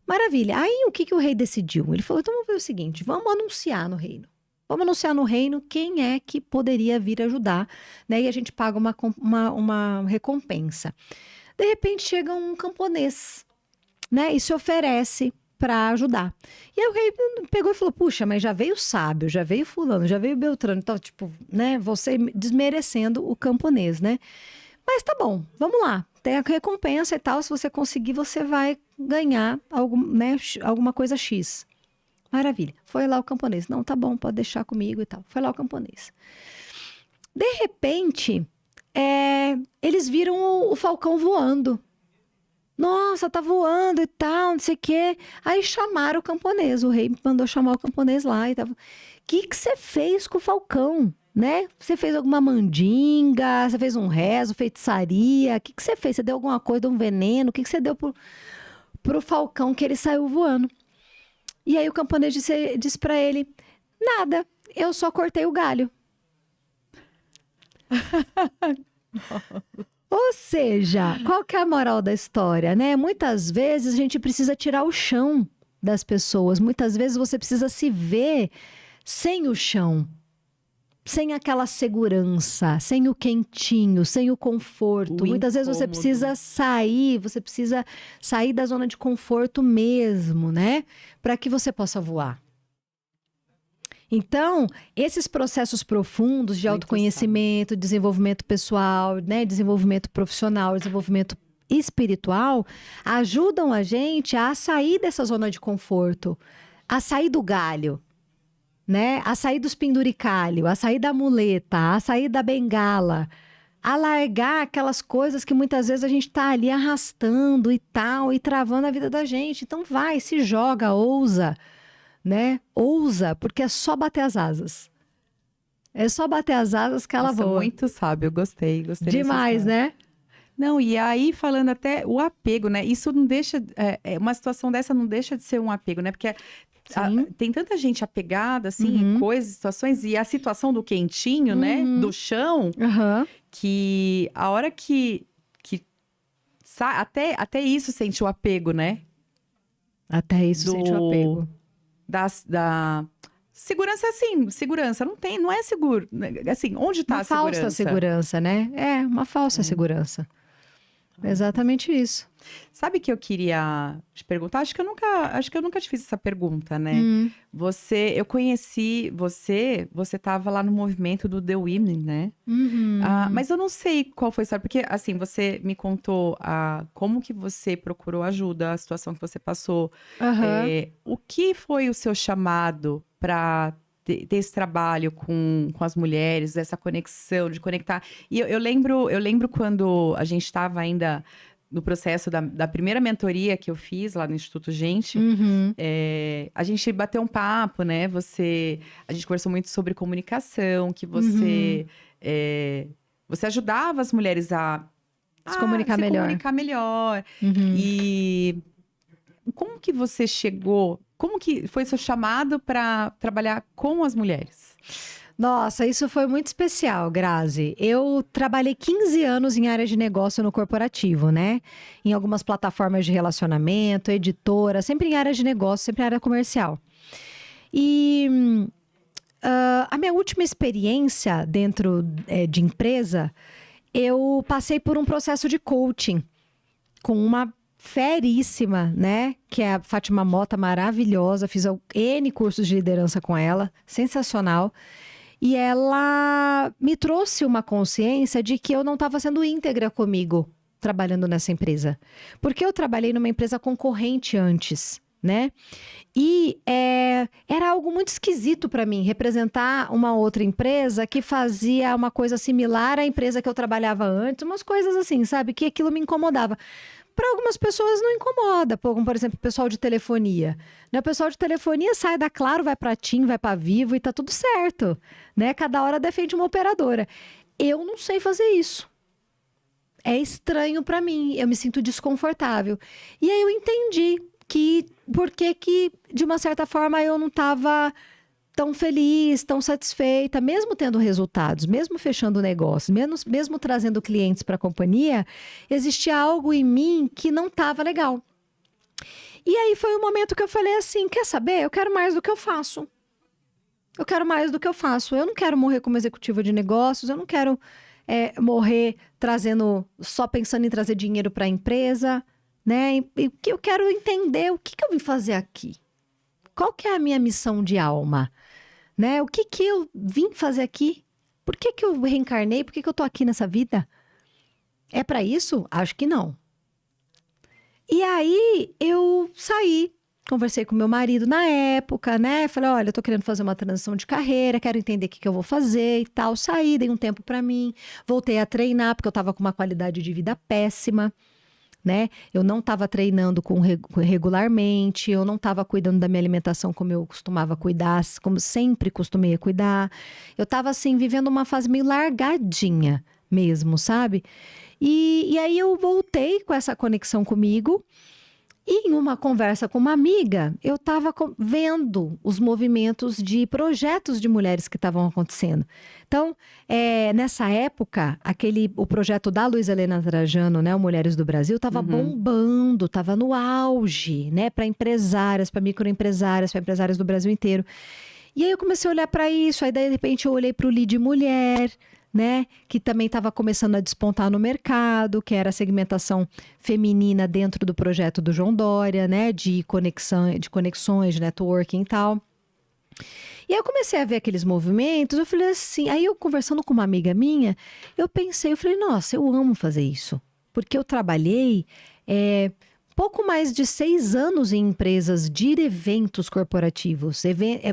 B: Maravilha. Aí o que o rei decidiu? Ele falou, então vamos ver o seguinte, vamos anunciar no reino. Vamos anunciar no reino quem é que poderia vir ajudar, né? E a gente paga uma recompensa. De repente chega um camponês, né? E se oferece para ajudar. E aí o rei pegou e falou, puxa, mas já veio o sábio, já veio fulano, já veio Beltrano. Então, tipo, né? Você desmerecendo o camponês, né? Mas tá bom, vamos lá. Tem a recompensa e tal. Se você conseguir, você vai ganhar alguma coisa X. Maravilha. Foi lá o camponês. Não, tá bom, pode deixar comigo e tal. Foi lá o camponês. De repente, eles viram o falcão voando. Nossa, tá voando e tal, não sei o quê. Aí chamaram o camponês. O rei mandou chamar o camponês lá e tava. O que você fez com o falcão? né? Você fez alguma mandinga, você fez um rezo, feitiçaria, o que você fez? Você deu alguma coisa, um veneno? O que você deu pro falcão que ele saiu voando? E aí o camponês disse para ele, nada, eu só cortei o galho. Ou seja, qual que é a moral da história, né? Muitas vezes a gente precisa tirar o chão das pessoas. Muitas vezes você precisa se ver sem o chão, sem aquela segurança, sem o quentinho, sem o conforto. Muitas vezes você precisa sair da zona de conforto mesmo, né? Para que você possa voar. Então, esses processos profundos de autoconhecimento, desenvolvimento pessoal, né, desenvolvimento profissional, desenvolvimento espiritual, ajudam a gente a sair dessa zona de conforto, a sair do galho, né, a sair dos penduricalhos, a sair da muleta, a sair da bengala, a largar aquelas coisas que muitas vezes a gente está ali arrastando e tal, e travando a vida da gente. Então vai, se joga, ousa. Né? Ousa, porque é só bater as asas. É só bater as asas que ela voa.
A: Muito sábio, gostei
B: demais, né?
A: Não, e aí falando até o apego, né? Isso não deixa, uma situação dessa não deixa de ser um apego, né? Porque tem tanta gente apegada, assim, em coisas, situações, e a situação do quentinho, né? Do chão, que a hora que até isso sente o apego, né?
B: Até isso sente o apego.
A: Da segurança, sim, segurança não é seguro, assim, onde está a segurança?
B: Uma falsa segurança, né? Uma falsa segurança. Exatamente isso.
A: Sabe que eu queria te perguntar? Acho que eu nunca te fiz essa pergunta, né? Eu conheci você estava lá no movimento do The Women, né? Mas eu não sei qual foi a história, porque assim, você me contou como que você procurou ajuda, a situação que você passou. O que foi o seu chamado para ter esse trabalho com as mulheres, essa conexão, de conectar? E eu lembro quando a gente estava ainda no processo da primeira mentoria que eu fiz lá no Instituto Gente, a gente bateu um papo, né? A gente conversou muito sobre comunicação, que você ajudava as mulheres a
B: se comunicar
A: melhor. E como que você chegou? Como que foi seu chamado para trabalhar com as mulheres?
B: Nossa, isso foi muito especial, Grazi. Eu trabalhei 15 anos em área de negócio no corporativo, né? Em algumas plataformas de relacionamento, editora, sempre em área de negócio, sempre em área comercial. E a minha última experiência dentro de empresa, eu passei por um processo de coaching com uma feríssima, né? Que é a Fátima Mota, maravilhosa. Fiz N cursos de liderança com ela, sensacional. E ela me trouxe uma consciência de que eu não estava sendo íntegra comigo trabalhando nessa empresa. Porque eu trabalhei numa empresa concorrente antes, né? E era algo muito esquisito para mim representar uma outra empresa que fazia uma coisa similar à empresa que eu trabalhava antes, umas coisas assim, sabe? Que aquilo me incomodava. Para algumas pessoas não incomoda, como, por exemplo, o pessoal de telefonia. Né? O pessoal de telefonia sai da Claro, vai para TIM, vai para Vivo e tá tudo certo. Né? Cada hora defende uma operadora. Eu não sei fazer isso. É estranho para mim, eu me sinto desconfortável. E aí eu entendi por que, de uma certa forma, eu não estava tão feliz, tão satisfeita, mesmo tendo resultados, mesmo fechando negócios, mesmo trazendo clientes para a companhia, existia algo em mim que não estava legal. E aí foi o momento que eu falei assim, quer saber? Eu quero mais do que eu faço. Eu quero mais do que eu faço. Eu não quero morrer como executiva de negócios, eu não quero morrer só pensando em trazer dinheiro para a empresa, né? E eu quero entender o que eu vim fazer aqui. Qual que é a minha missão de alma? Né? O que eu vim fazer aqui? Por que eu reencarnei? Por que eu tô aqui nessa vida? É para isso? Acho que não. E aí eu saí, conversei com meu marido na época, né? Falei, olha, eu tô querendo fazer uma transição de carreira, quero entender o que eu vou fazer e tal. Saí, dei um tempo para mim, voltei a treinar, porque eu tava com uma qualidade de vida péssima, né? Eu não estava treinando regularmente, eu não estava cuidando da minha alimentação como eu costumava cuidar, como sempre costumei cuidar. Eu estava, assim, vivendo uma fase meio largadinha mesmo, sabe? E aí eu voltei com essa conexão comigo. E em uma conversa com uma amiga, eu estava vendo os movimentos de projetos de mulheres que estavam acontecendo. Então, nessa época, o projeto da Luiza Helena Trajano, né, o Mulheres do Brasil, estava bombando, estava no auge, né, para empresárias, para microempresárias, para empresárias do Brasil inteiro. E aí eu comecei a olhar para isso, aí de repente eu olhei para o Lead Mulher, né, que também estava começando a despontar no mercado, que era a segmentação feminina dentro do projeto do João Dória, né, de conexões, de networking e tal. E aí eu comecei a ver aqueles movimentos, eu falei assim, aí eu conversando com uma amiga minha, eu falei, nossa, eu amo fazer isso, porque eu trabalhei pouco mais de 6 anos em empresas de eventos corporativos,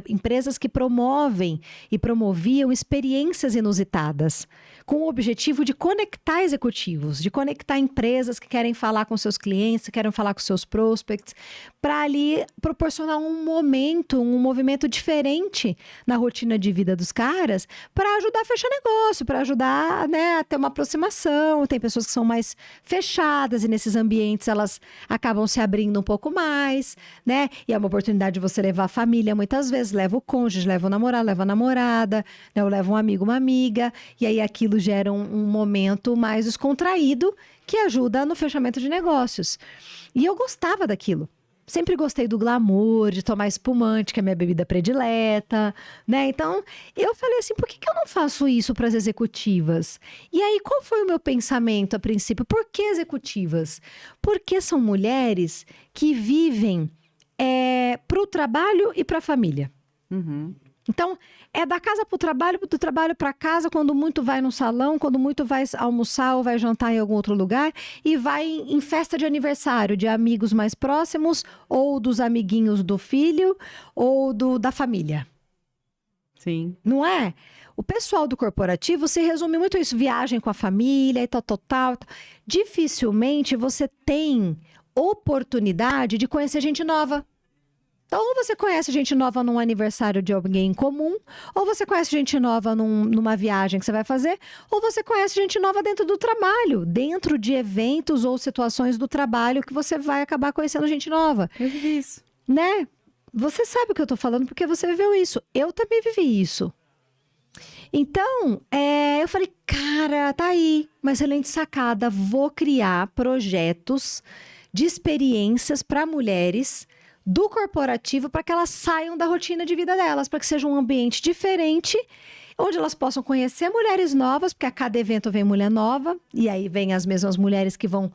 B: empresas que promovem e promoviam experiências inusitadas, com o objetivo de conectar executivos, de conectar empresas que querem falar com seus clientes, que querem falar com seus prospects, para ali proporcionar um movimento diferente na rotina de vida dos caras, para ajudar a fechar negócio, para ajudar, né, a ter uma aproximação. Tem pessoas que são mais fechadas e nesses ambientes elas acabam se abrindo um pouco mais, né? E é uma oportunidade de você levar a família, muitas vezes, leva o cônjuge, leva o namorado, leva a namorada, né? Ou leva um amigo, uma amiga, e aí aquilo gera um momento mais descontraído que ajuda no fechamento de negócios. E eu gostava daquilo. Sempre gostei do glamour, de tomar espumante, que é a minha bebida predileta, né? Então, eu falei assim, por que eu não faço isso para as executivas? E aí, qual foi o meu pensamento a princípio? Por que executivas? Porque são mulheres que vivem para o trabalho e para a família. Então, é da casa para o trabalho, do trabalho para casa, quando muito vai no salão, quando muito vai almoçar ou vai jantar em algum outro lugar, e vai em festa de aniversário de amigos mais próximos, ou dos amiguinhos do filho, ou da família.
A: Sim.
B: Não é? O pessoal do corporativo se resume muito a isso, viagem com a família e tal. Dificilmente você tem oportunidade de conhecer gente nova. Então, ou você conhece gente nova num aniversário de alguém em comum, ou você conhece gente nova numa viagem que você vai fazer, ou você conhece gente nova dentro do trabalho, dentro de eventos ou situações do trabalho que você vai acabar conhecendo gente nova.
A: Eu vivi isso.
B: Né? Você sabe o que eu tô falando porque você viveu isso. Eu também vivi isso. Então, eu falei, cara, tá aí, uma excelente sacada. Vou criar projetos de experiências para mulheres do corporativo para que elas saiam da rotina de vida delas, para que seja um ambiente diferente, onde elas possam conhecer mulheres novas, porque a cada evento vem mulher nova, e aí vem as mesmas mulheres que vão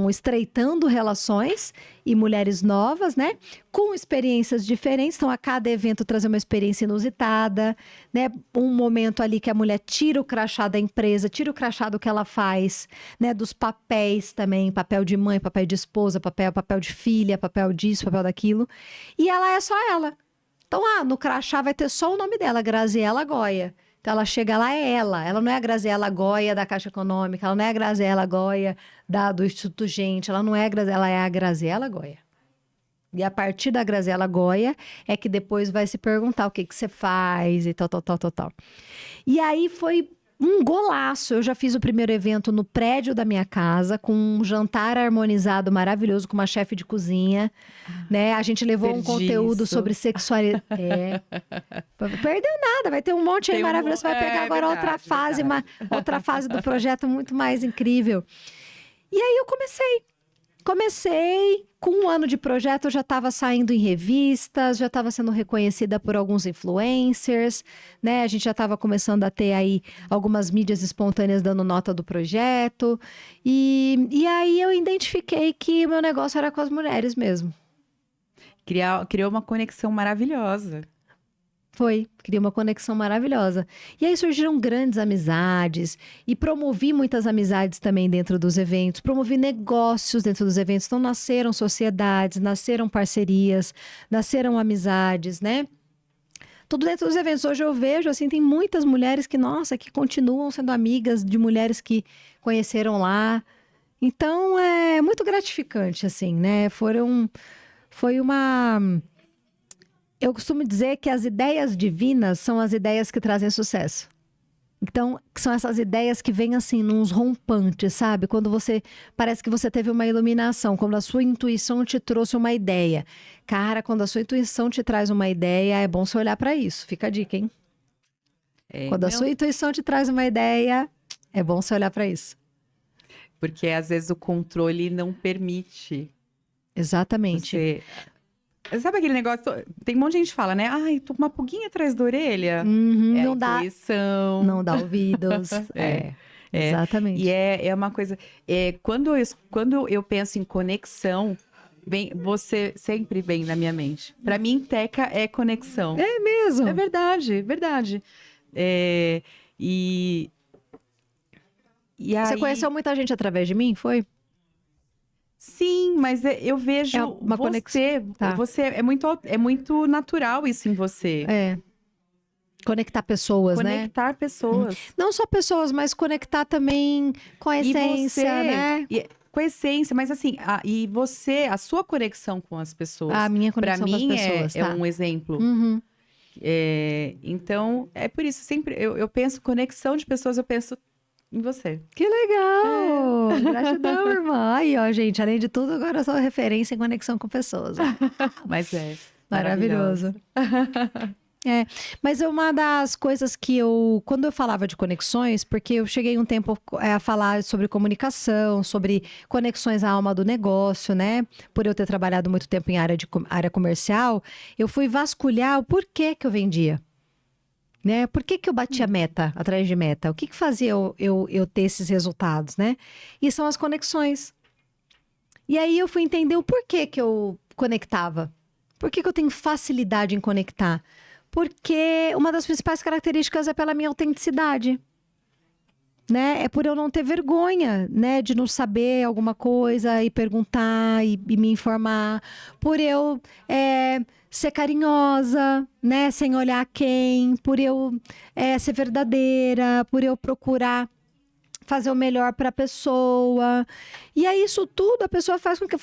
B: estreitando relações, e mulheres novas, né? Com experiências diferentes. Então, a cada evento trazer uma experiência inusitada, né? Um momento ali que a mulher tira o crachá da empresa, tira o crachá do que ela faz, né? Dos papéis também, papel de mãe, papel de esposa, papel de filha, papel disso, papel daquilo. E ela é só ela. Então, no crachá vai ter só o nome dela, Graziela Goya. Então, ela chega lá, é ela. Ela não é a Graziela Goya da Caixa Econômica, ela não é a Graziela Goya do Instituto Gente, ela não é a Graziela, ela é a Graziela Goya. E a partir da Graziela Goya é que depois vai se perguntar o que você faz e tal. E aí foi um golaço. Eu já fiz o primeiro evento no prédio da minha casa, com um jantar harmonizado maravilhoso, com uma chefe de cozinha, né? A gente levou um conteúdo sobre sexualidade. Perdeu nada, vai ter um monte aí maravilhoso. Você vai pegar agora outra fase do projeto muito mais incrível. E aí eu comecei, com 1 ano de projeto, eu já estava saindo em revistas, já estava sendo reconhecida por alguns influencers, né? A gente já estava começando a ter aí algumas mídias espontâneas dando nota do projeto. E aí eu identifiquei que o meu negócio era com as mulheres mesmo.
A: Criou uma conexão maravilhosa.
B: Criei uma conexão maravilhosa. E aí surgiram grandes amizades e promovi muitas amizades também dentro dos eventos, promovi negócios dentro dos eventos. Então nasceram sociedades, nasceram parcerias, nasceram amizades, né? Tudo dentro dos eventos. Hoje eu vejo, assim, tem muitas mulheres que continuam sendo amigas de mulheres que conheceram lá. Então, é muito gratificante, assim, né? Foi uma... Eu costumo dizer que as ideias divinas são as ideias que trazem sucesso. Então, são essas ideias que vêm assim, nos rompantes, sabe? Quando você, parece que você teve uma iluminação, quando a sua intuição te trouxe uma ideia. Cara, quando a sua intuição te traz uma ideia, é bom você olhar para isso. Fica a dica, hein? Quando a sua intuição te traz uma ideia, é bom você olhar para isso.
A: Porque às vezes o controle não permite.
B: Exatamente.
A: Sabe aquele negócio? Tem um monte de gente que fala, né? Ai, tô com uma pulguinha atrás da orelha. É
B: não
A: a
B: dá.
A: intuição.
B: Não dá ouvidos. Exatamente.
A: E é uma coisa. Quando eu penso em conexão, você sempre vem na minha mente. Para mim, Teca é conexão.
B: É mesmo?
A: É verdade, verdade. E
B: Você
A: aí...
B: conheceu muita gente através de mim, foi?
A: Sim, mas eu vejo
B: uma conexão. Tá.
A: Você é muito natural isso em você.
B: Conectar pessoas, né?
A: Conectar pessoas.
B: Não só pessoas, mas conectar também com a essência, né?
A: Com a essência, mas assim, a sua conexão com as pessoas.
B: A minha conexão com as pessoas,
A: é um exemplo. Então, é por isso, sempre eu penso conexão de pessoas, eu penso em você.
B: Que legal! Gratidão, irmã. Aí, ó, gente, além de tudo, agora eu sou referência em conexão com pessoas.
A: Mas
B: maravilhoso. Mas é uma das coisas que quando eu falava de conexões, porque eu cheguei um tempo a falar sobre comunicação, sobre conexões à alma do negócio, né? Por eu ter trabalhado muito tempo em área comercial, eu fui vasculhar o porquê que eu vendia. Né? Por que eu batia meta atrás de meta? O que fazia eu ter esses resultados, né? E são as conexões. E aí eu fui entender o porquê que eu conectava. Por que eu tenho facilidade em conectar? Porque uma das principais características é pela minha autenticidade. Né? É por eu não ter vergonha, né? De não saber alguma coisa e perguntar e me informar. Por eu ser carinhosa, né? Sem olhar quem. Por eu ser verdadeira. Por eu procurar fazer o melhor para a pessoa. E aí isso tudo a pessoa faz com que eu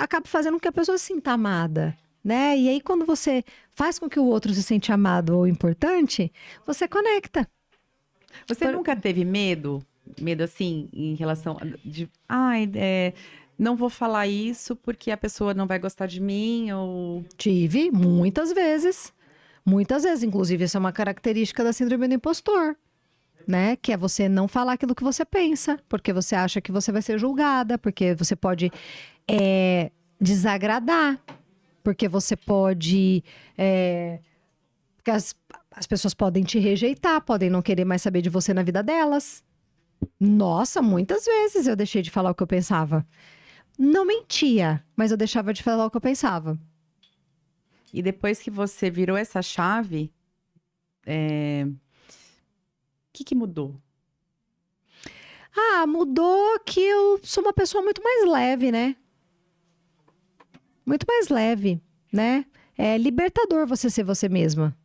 B: acabo fazendo com que a pessoa se sinta amada. Né? E aí quando você faz com que o outro se sente amado ou importante, você conecta.
A: Você nunca teve medo? Medo, assim, em relação de... não vou falar isso porque a pessoa não vai gostar de mim, ou...
B: Tive, muitas vezes. Muitas vezes. Inclusive, isso é uma característica da síndrome do impostor. Né? Que é você não falar aquilo que você pensa. Porque você acha que você vai ser julgada. Porque você pode desagradar. Porque você pode... Porque as pessoas podem te rejeitar, podem não querer mais saber de você na vida delas. Nossa, muitas vezes eu deixei de falar o que eu pensava. Não mentia, mas eu deixava de falar o que eu pensava.
A: E depois que você virou essa chave, o que mudou?
B: Mudou que eu sou uma pessoa muito mais leve, né? Muito mais leve, né? É libertador você ser você mesma.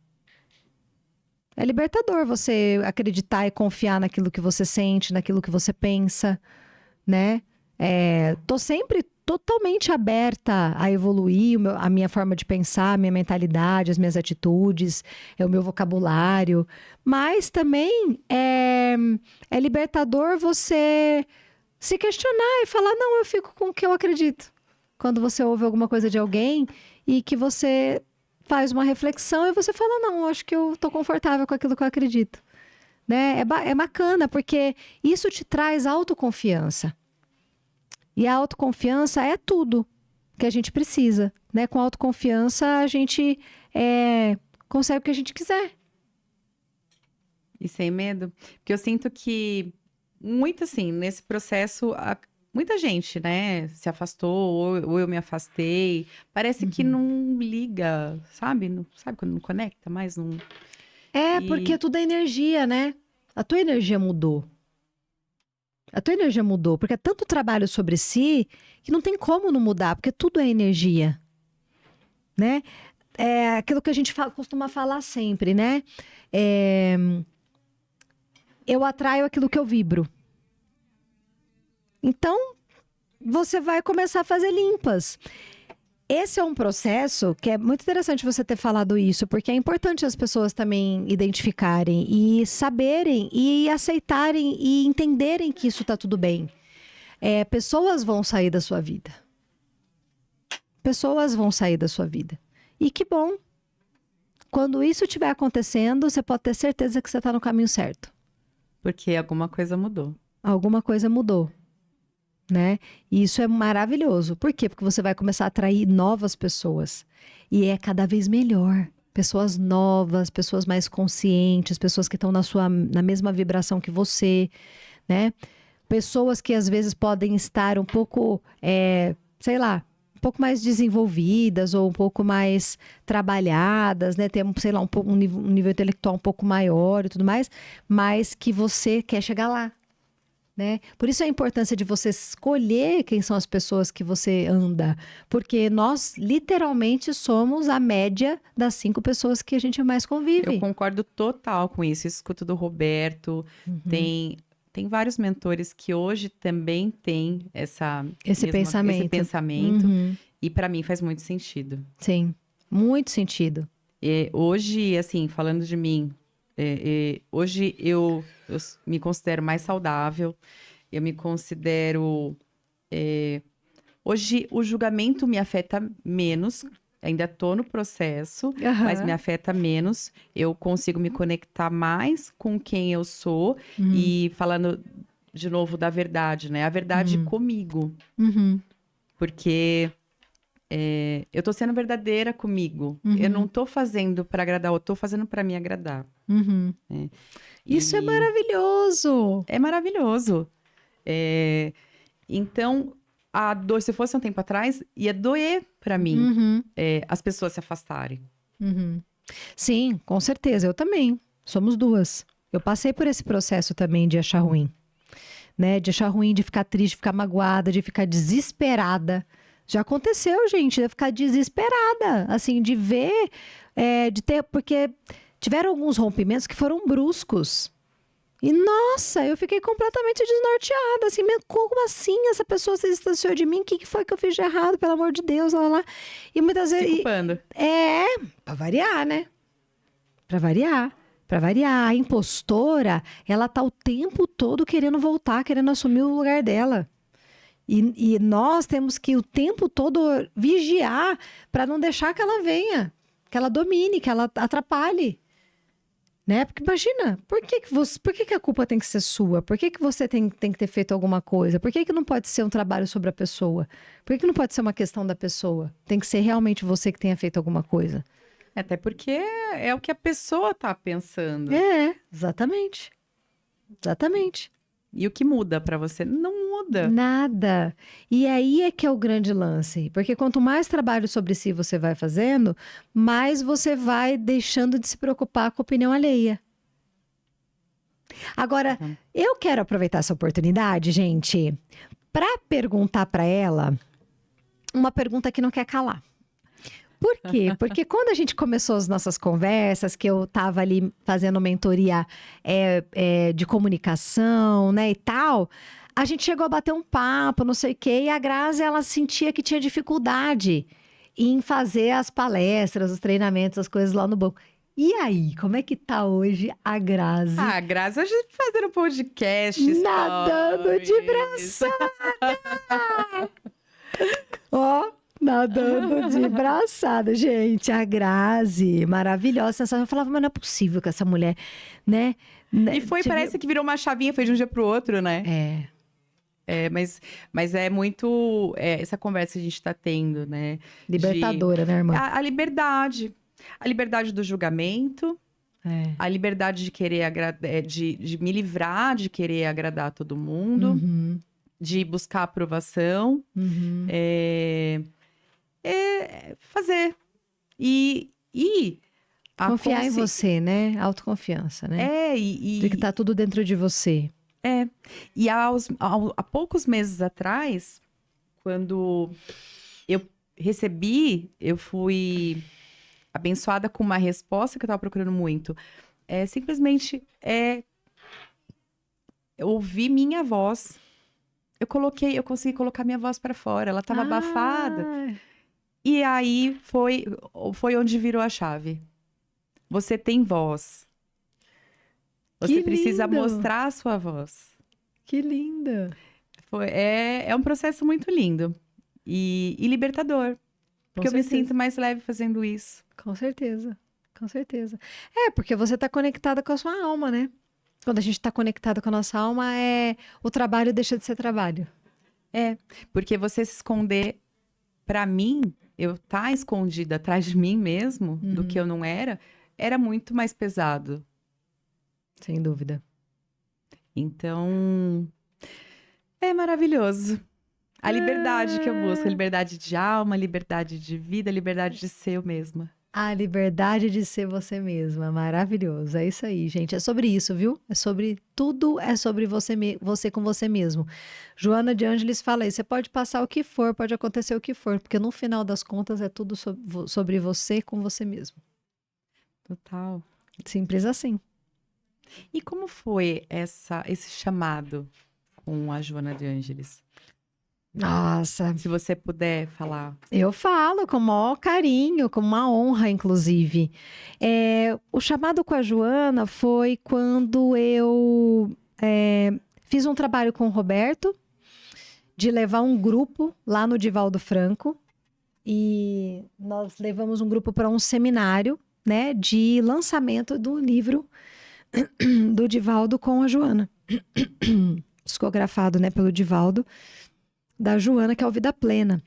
B: É libertador você acreditar e confiar naquilo que você sente, naquilo que você pensa, né? Tô sempre totalmente aberta a evoluir a minha forma de pensar, a minha mentalidade, as minhas atitudes, o meu vocabulário. Mas também é libertador você se questionar e falar, não, eu fico com o que eu acredito. Quando você ouve alguma coisa de alguém e que você faz uma reflexão e você fala, não, acho que eu tô confortável com aquilo que eu acredito. Né? É bacana, porque isso te traz autoconfiança. E a autoconfiança é tudo que a gente precisa. Né? Com autoconfiança, a gente consegue o que a gente quiser.
A: E sem medo? Porque eu sinto que, muito assim, nesse processo... Muita gente, né, se afastou, ou eu me afastei. Parece que não liga, sabe? Não, sabe quando não conecta mais? Não...
B: Porque tudo é energia, né? A tua energia mudou. A tua energia mudou, porque é tanto trabalho sobre si que não tem como não mudar, porque tudo é energia. Né? É aquilo que a gente costuma falar sempre, né? Eu atraio aquilo que eu vibro. Então, você vai começar a fazer limpas. Esse é um processo que é muito interessante você ter falado isso, porque é importante as pessoas também identificarem e saberem e aceitarem e entenderem que isso está tudo bem. Pessoas vão sair da sua vida. Pessoas vão sair da sua vida. E que bom. Quando isso estiver acontecendo, você pode ter certeza que você está no caminho certo.
A: Porque alguma coisa mudou.
B: Alguma coisa mudou. Né? E isso é maravilhoso. Por quê? Porque você vai começar a atrair novas pessoas. E é cada vez melhor. Pessoas novas, pessoas mais conscientes, pessoas que estão na mesma vibração que você, né? Pessoas que às vezes podem estar um pouco, sei lá, um pouco mais desenvolvidas ou um pouco mais trabalhadas, né? Ter, sei lá, um nível intelectual um pouco maior e tudo mais, mas que você quer chegar lá. Né? Por isso a importância de você escolher quem são as pessoas que você anda. Porque nós, literalmente, somos a média das 5 pessoas que a gente mais convive.
A: Eu concordo total com isso. Escuto do Roberto. Tem vários mentores que hoje também têm esse pensamento. E para mim faz muito sentido.
B: Sim, muito sentido.
A: Hoje, assim, falando de mim... hoje eu me considero mais saudável, eu me considero... hoje o julgamento me afeta menos, ainda estou no processo, mas me afeta menos. Eu consigo me conectar mais com quem eu sou e falando de novo da verdade, né? A verdade comigo. Porque... eu tô sendo verdadeira comigo. Eu não tô fazendo para agradar, eu tô fazendo para me agradar.
B: Isso é maravilhoso!
A: É maravilhoso. Então, se fosse um tempo atrás, ia doer para mim as pessoas se afastarem.
B: Sim, com certeza. Eu também. Somos duas. Eu passei por esse processo também de achar ruim. Né? De achar ruim, de ficar triste, de ficar magoada, de ficar desesperada. Já aconteceu, gente, de ficar desesperada, assim, de ver, porque tiveram alguns rompimentos que foram bruscos. E, nossa, eu fiquei completamente desnorteada, assim, como assim essa pessoa se distanciou de mim? O que foi que eu fiz de errado, pelo amor de Deus, lá. E muitas vezes...
A: Se culpando.
B: Pra variar, né? Pra variar. A impostora, ela tá o tempo todo querendo voltar, querendo assumir o lugar dela. E nós temos que o tempo todo vigiar para não deixar que ela venha, que ela domine, que ela atrapalhe. Né? Porque imagina, por que a culpa tem que ser sua? Por que você tem que ter feito alguma coisa? Por que não pode ser um trabalho sobre a pessoa? Por que não pode ser uma questão da pessoa? Tem que ser realmente você que tenha feito alguma coisa.
A: Até porque é o que a pessoa tá pensando.
B: Exatamente. Exatamente.
A: E o que muda para você? Não muda.
B: Nada. E aí é que é o grande lance. Porque quanto mais trabalho sobre si você vai fazendo, mais você vai deixando de se preocupar com a opinião alheia. Agora, eu quero aproveitar essa oportunidade, gente, para perguntar para ela uma pergunta que não quer calar. Por quê? Porque quando a gente começou as nossas conversas, que eu estava ali fazendo mentoria de comunicação, né, e tal, a gente chegou a bater um papo, não sei o quê, e a Grazi, ela sentia que tinha dificuldade em fazer as palestras, os treinamentos, as coisas lá no banco. E aí, como é que tá hoje a Grazi?
A: A Grazi, a gente fazendo podcast,
B: nadando de braçada! Ó, nadando de braçada, gente. A Grazi, maravilhosa. Eu falava, mas não é possível que essa mulher, né?
A: E parece que virou uma chavinha, foi de um dia pro outro, né? Mas é muito essa conversa que a gente tá tendo, né?
B: Libertadora, né, irmã?
A: A liberdade. A liberdade do julgamento. A liberdade de querer de me livrar de querer agradar todo mundo. De buscar aprovação. Fazer. E
B: confiar em você, né? Autoconfiança, né? De que tá tudo dentro de você.
A: E há poucos meses atrás, quando eu fui abençoada com uma resposta que eu tava procurando muito. Simplesmente ouvir minha voz. eu consegui colocar minha voz pra fora. Ela tava abafada.
B: Ah,
A: E aí foi onde virou a chave. Você tem voz. Você
B: que
A: precisa
B: lindo!
A: mostrar a sua voz.
B: Que linda!
A: É um processo muito lindo e libertador.
B: Com
A: Porque eu me
B: certeza.
A: sinto mais leve fazendo isso.
B: Com certeza, com certeza. É, porque você está conectada com a sua alma, né? Quando a gente está conectada com a nossa alma, o trabalho deixa de ser trabalho.
A: Porque você se esconder, pra mim, eu estar escondida atrás de mim mesmo, do que eu não era muito mais pesado.
B: Sem dúvida.
A: Então, é maravilhoso. A liberdade que eu busco, a liberdade de alma, a liberdade de vida, a liberdade de ser eu mesma.
B: A liberdade de ser você mesma, maravilhoso. É isso aí, gente. É sobre isso, viu? É sobre tudo, é sobre você com você mesmo. Joana de Ângeles fala isso. Você pode passar o que for, pode acontecer o que for, porque no final das contas é tudo sobre você com você mesmo.
A: Total.
B: Simples assim.
A: E como foi esse chamado com a Joana de Ângeles?
B: Nossa,
A: Se você puder falar.
B: eu falo com o maior carinho, com uma honra, inclusive. O chamado com a Joana foi quando eu fiz um trabalho com o Roberto de levar um grupo lá no Divaldo Franco. E nós levamos um grupo para um seminário, né, de lançamento do livro do Divaldo com a Joana. Psicografado, né, pelo Divaldo, da Joana, que é o Vida Plena.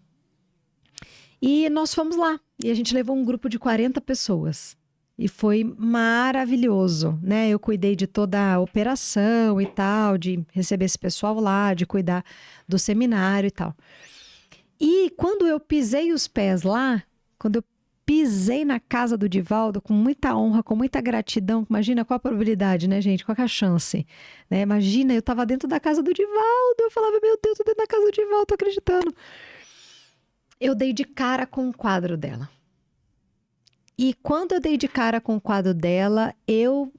B: E nós fomos lá. E a gente levou um grupo de 40 pessoas. E foi maravilhoso, né? Eu cuidei de toda a operação e tal, de receber esse pessoal lá, de cuidar do seminário e tal. E quando eu pisei os pés lá, quando eu pisei na casa do Divaldo, com muita honra, com muita gratidão, imagina qual a probabilidade, né, gente? Qual que é a chance? Né? Imagina, eu estava dentro da casa do Divaldo, eu falava, meu Deus, tô dentro da casa do Divaldo, tô acreditando. Eu dei de cara com o quadro dela. E quando eu dei de cara com o quadro dela, eu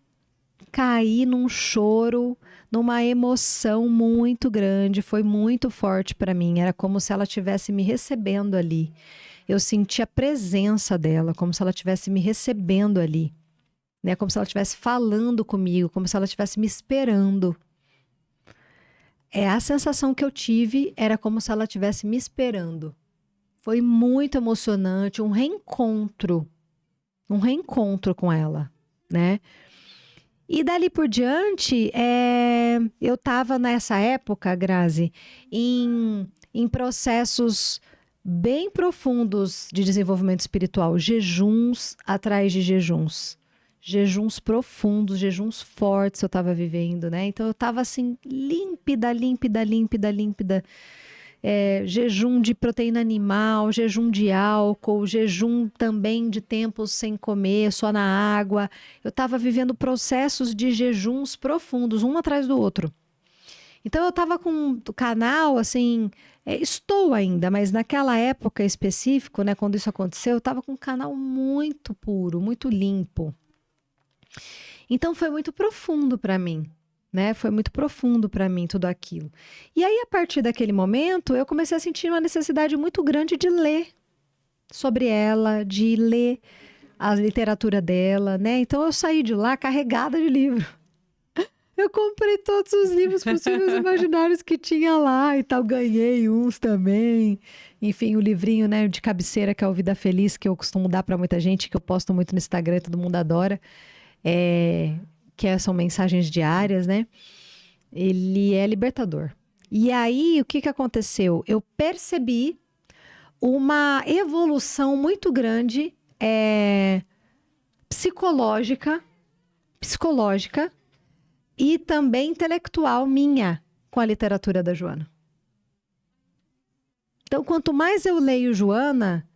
B: caí num choro, numa emoção muito grande, foi muito forte para mim. Era como se ela estivesse me recebendo ali. Eu senti a presença dela, como se ela estivesse me recebendo ali, né? Como se ela estivesse falando comigo, como se ela estivesse me esperando. A sensação que eu tive era como se ela estivesse me esperando. Foi muito emocionante, um reencontro com ela, né? E dali por diante, eu estava nessa época, Grazi, em processos bem profundos de desenvolvimento espiritual, jejuns atrás de jejuns. Jejuns profundos, jejuns fortes eu estava vivendo, né? Então eu estava assim, límpida. Jejum de proteína animal, jejum de álcool, jejum também de tempos sem comer, só na água. Eu estava vivendo processos de jejuns profundos, um atrás do outro. Então eu estava com o canal, assim, estou ainda, mas naquela época específica, né, quando isso aconteceu, eu estava com um canal muito puro, muito limpo. Então foi muito profundo para mim, né? Foi muito profundo para mim tudo aquilo. E aí, a partir daquele momento, eu comecei a sentir uma necessidade muito grande de ler sobre ela, de ler a literatura dela, né? Então eu saí de lá carregada de livro. Eu comprei todos os livros possíveis e imaginários que tinha lá e tal. Ganhei uns também. Enfim, o livrinho, né, de cabeceira, que é o Vida Feliz, que eu costumo dar para muita gente, que eu posto muito no Instagram, todo mundo adora. São mensagens diárias, né? Ele é libertador. E aí, o que aconteceu? Eu percebi uma evolução muito grande psicológica e também intelectual minha com a literatura da Joana. Então, quanto mais eu leio Joana,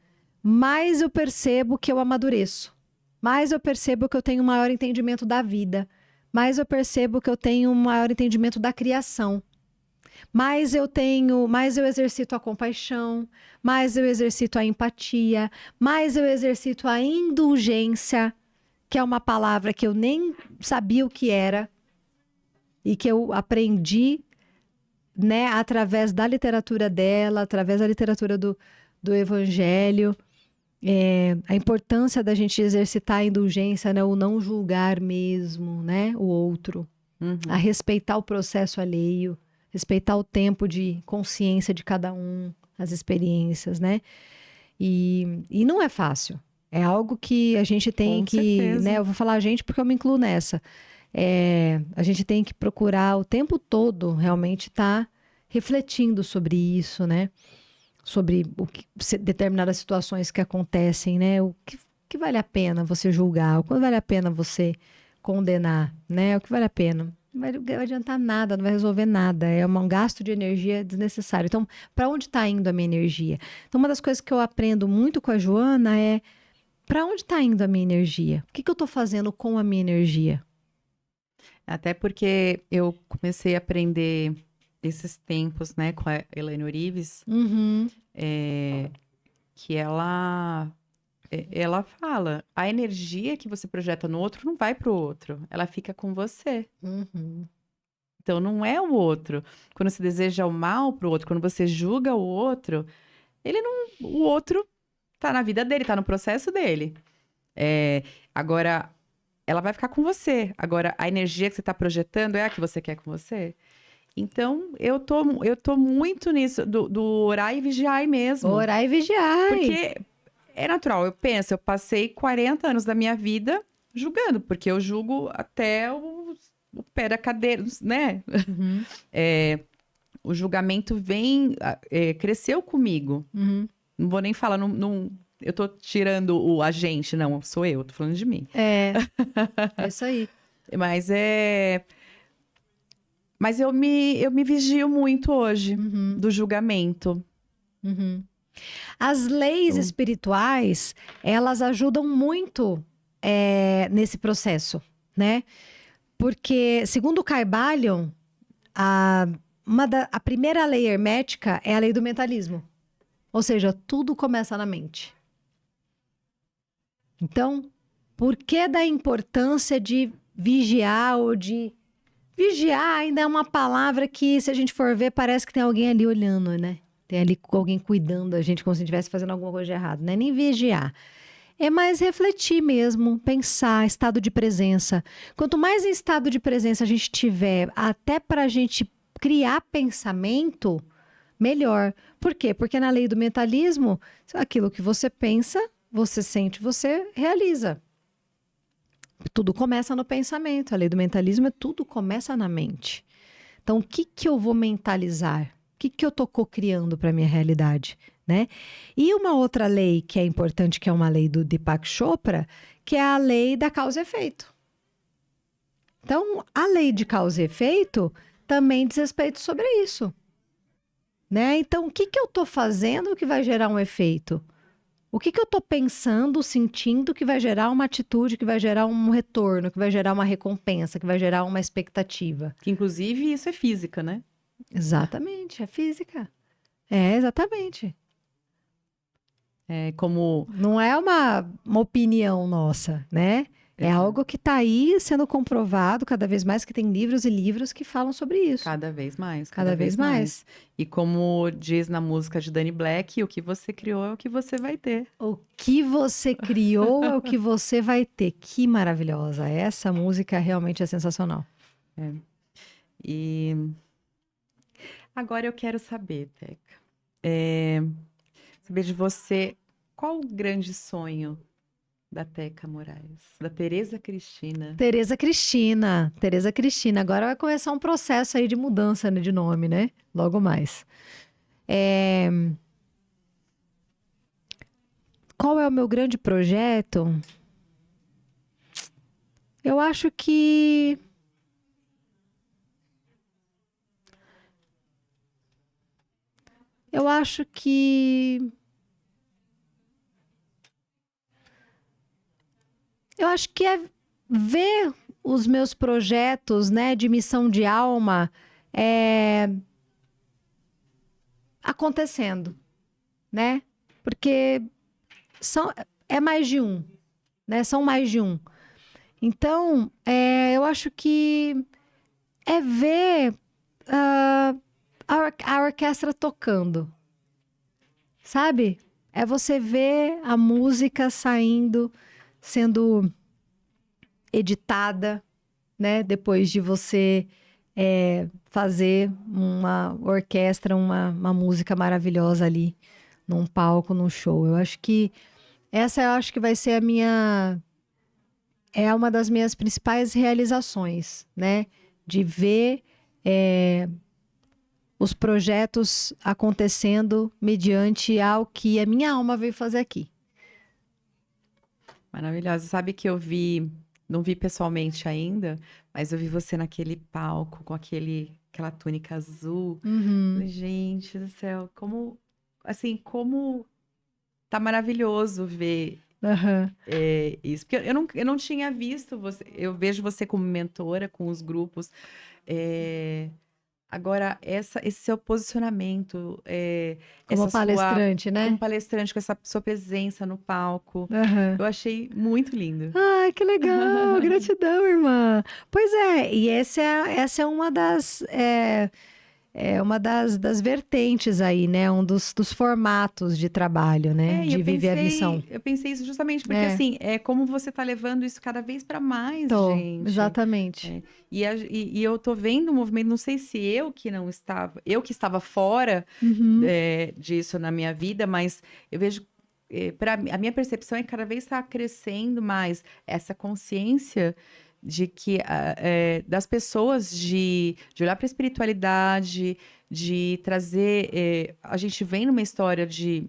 B: mais eu percebo que eu amadureço. Mais eu percebo que eu tenho um maior entendimento da vida. Mais eu percebo que eu tenho um maior entendimento da criação. Mais eu exercito a compaixão, mais eu exercito a empatia, mais eu exercito a indulgência, que é uma palavra que eu nem sabia o que era e que eu aprendi né, através da literatura dela, através da literatura do Evangelho, a importância da gente exercitar a indulgência, né, o não julgar mesmo, né, o outro, a respeitar o processo alheio, respeitar o tempo de consciência de cada um, as experiências, né? E não é fácil. É algo que a gente tem
A: Com
B: que,
A: certeza.
B: né? Eu vou falar a gente porque eu me incluo nessa. A gente tem que procurar o tempo todo realmente estar refletindo sobre isso, né? Sobre determinadas situações que acontecem, né? O que vale a pena você julgar, o que vale a pena você condenar, né? O que vale a pena. Não vai adiantar nada, não vai resolver nada. É um gasto de energia desnecessário. Então, para onde está indo a minha energia? Então, uma das coisas que eu aprendo muito com a Joana é para onde está indo a minha energia? O que eu estou fazendo com a minha energia?
A: Até porque eu comecei a aprender esses tempos, né, com a Elaine Orives,
B: Uhum,
A: que ela fala, a energia que você projeta no outro não vai pro outro, ela fica com você.
B: uhum.
A: Então não é o outro. Quando você deseja o mal pro outro, quando você julga o outro, o outro tá na vida dele, tá no processo dele. Agora, ela vai ficar com você. Agora, a energia que você tá projetando é a que você quer com você? Então, eu tô muito nisso, do orar e vigiar mesmo.
B: Orar e vigiar.
A: Porque é natural, eu passei 40 anos da minha vida julgando, porque eu julgo até o pé da cadeira, né?
B: Uhum,
A: O julgamento cresceu comigo.
B: uhum.
A: Não vou nem falar, eu tô tirando o agente, não, sou eu, tô falando de mim.
B: É isso aí.
A: Mas Mas eu me vigio muito hoje
B: Uhum,
A: do julgamento.
B: uhum. As leis
A: Eu-
B: espirituais, elas ajudam muito nesse processo, né? Porque, segundo o Caibalion, a, a primeira lei hermética é a lei do mentalismo. Ou seja, tudo começa na mente. Então, por que da importância de vigiar ou de... Vigiar ainda é uma palavra que, se a gente for ver, parece que tem alguém ali olhando, né? Tem ali alguém cuidando da gente como se a gente estivesse fazendo alguma coisa de errado. Não é nem vigiar. É mais refletir mesmo, pensar, estado de presença. Quanto mais em estado de presença a gente tiver, até para a gente criar pensamento, melhor. Por quê? Porque na lei do mentalismo, aquilo que você pensa, você sente, você realiza. Tudo começa no pensamento. A lei do mentalismo é tudo começa na mente. Então, o que eu vou mentalizar? O que eu estou co-criando para a minha realidade? Né? E uma outra lei que é importante, que é uma lei do Deepak Chopra, que é a lei da causa e efeito. Então, a lei de causa e efeito também diz respeito sobre isso. Né? Então, o que eu estou fazendo que vai gerar um efeito? O que eu estou pensando, sentindo que vai gerar uma atitude, que vai gerar um retorno, que vai gerar uma recompensa, que vai gerar uma expectativa?
A: Que inclusive isso é física, né?
B: Exatamente, é física. É, exatamente.
A: É como
B: Não é uma opinião nossa, né? É
A: Exato.
B: algo que está aí sendo comprovado cada vez mais, que tem livros e livros que falam sobre isso.
A: Cada vez mais,
B: Cada vez mais.
A: E como diz na música de Danny Black, o que você criou é o que você vai ter.
B: O que você criou é o que você vai ter. Que maravilhosa. Essa música realmente é sensacional.
A: E agora eu quero saber, Teca, saber de você, qual o grande sonho da Teca Moraes, da Tereza Cristina?
B: Tereza Cristina. Tereza Cristina. Agora vai começar um processo aí de mudança, né, de nome, né? Logo mais. Qual é o meu grande projeto? Eu acho que Eu acho que. Eu acho que é ver os meus projetos, né, de missão de alma acontecendo, né? Porque é mais de um, né? São mais de um. Então, eu acho que é ver a orquestra tocando, sabe? É você ver a música saindo, sendo editada, né? Depois de você fazer uma orquestra, uma música maravilhosa ali, num palco, num show. Eu acho que vai ser é uma das minhas principais realizações, né? De ver os projetos acontecendo mediante ao que a minha alma veio fazer aqui.
A: Maravilhosa. Sabe que não vi pessoalmente ainda, mas eu vi você naquele palco com aquela túnica azul.
B: Uhum.
A: Falei, gente do céu, como tá maravilhoso ver
B: Aham.
A: isso. Porque eu não tinha visto você, eu vejo você como mentora com os grupos. é, Agora, esse seu posicionamento,
B: Como
A: essa sua,
B: palestrante,
A: como
B: né?
A: palestrante, com essa sua presença no palco,
B: Aham.
A: eu achei muito lindo.
B: Ai, que legal! Gratidão, irmã. Pois é, e essa é uma das vertentes aí, né? Um dos formatos de trabalho, né?
A: E
B: De viver a missão.
A: eu pensei isso justamente porque,
B: É,
A: assim, é como você tá levando isso cada vez para mais gente.
B: exatamente.
A: É. E eu tô vendo um movimento, não sei se eu que estava fora
B: Uhum.
A: disso na minha vida, mas eu vejo, a minha percepção é que cada vez está crescendo mais essa consciência de que das pessoas de olhar para a espiritualidade, de trazer. A gente vem numa história de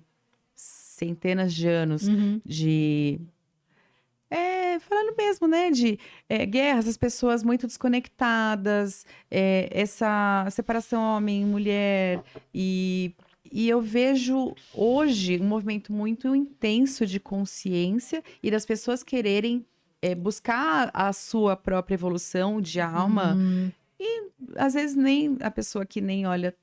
A: centenas de anos
B: Uhum.
A: de. Falando mesmo, né, de guerras, as pessoas muito desconectadas, essa separação homem-mulher, e eu vejo hoje um movimento muito intenso de consciência e das pessoas quererem buscar a sua própria evolução de alma,
B: Uhum.
A: às vezes nem a pessoa que nem olha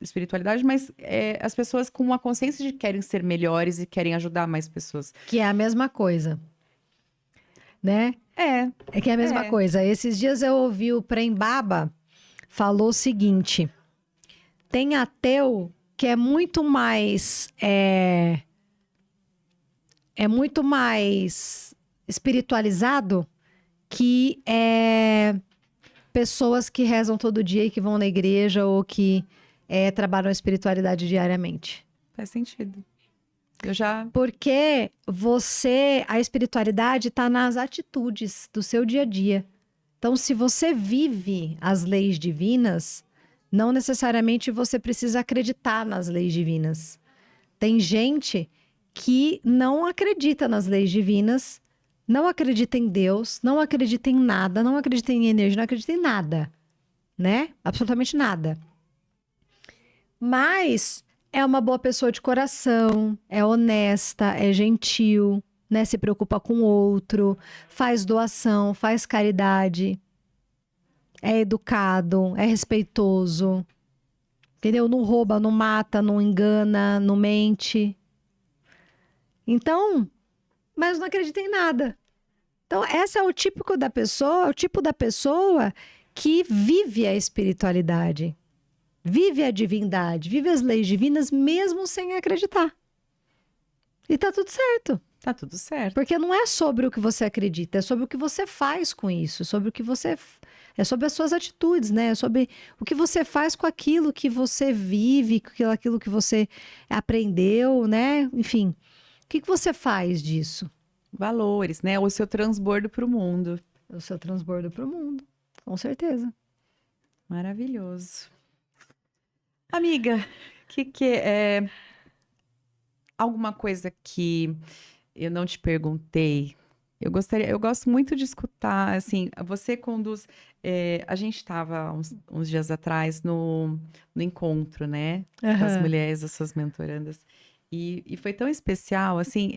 A: espiritualidade, mas as pessoas com uma consciência de que querem ser melhores e querem ajudar mais pessoas.
B: Que é a mesma coisa, né?
A: É,
B: É que é a mesma
A: é.
B: coisa. Esses dias eu ouvi o Prem Baba falou o seguinte: tem ateu que é muito mais espiritualizado que pessoas que rezam todo dia e que vão na igreja ou que trabalham a espiritualidade diariamente.
A: Faz sentido. Eu já.
B: Porque a espiritualidade está nas atitudes do seu dia a dia. Então, se você vive as leis divinas, não necessariamente você precisa acreditar nas leis divinas. Tem gente que não acredita nas leis divinas, não acredita em Deus, não acredita em nada, não acredita em energia, não acredita em nada, né? Absolutamente nada. Mas é uma boa pessoa de coração, é honesta, é gentil, né? Se preocupa com o outro, faz doação, faz caridade, é educado, é respeitoso, entendeu? Não rouba, não mata, não engana, não mente. Então, mas não acredita em nada. Então, esse é o típico da pessoa, o tipo da pessoa que vive a espiritualidade, vive a divindade, vive as leis divinas mesmo sem acreditar. E tá tudo certo.
A: Tá tudo certo.
B: Porque não é sobre o que você acredita, é sobre o que você faz com isso, sobre o que você. É sobre as suas atitudes, né? É sobre o que você faz com aquilo que você vive, com aquilo que você aprendeu, né? Enfim, o que você faz disso?
A: Valores, né? O seu transbordo para o mundo.
B: O seu transbordo para o mundo, com certeza.
A: Maravilhoso. Amiga, que é alguma coisa que eu não te perguntei? Eu gosto muito de escutar, assim, você conduz. A gente estava uns dias atrás no encontro, né? Com as
B: Aham.
A: mulheres, as suas mentorandas. E foi tão especial, assim,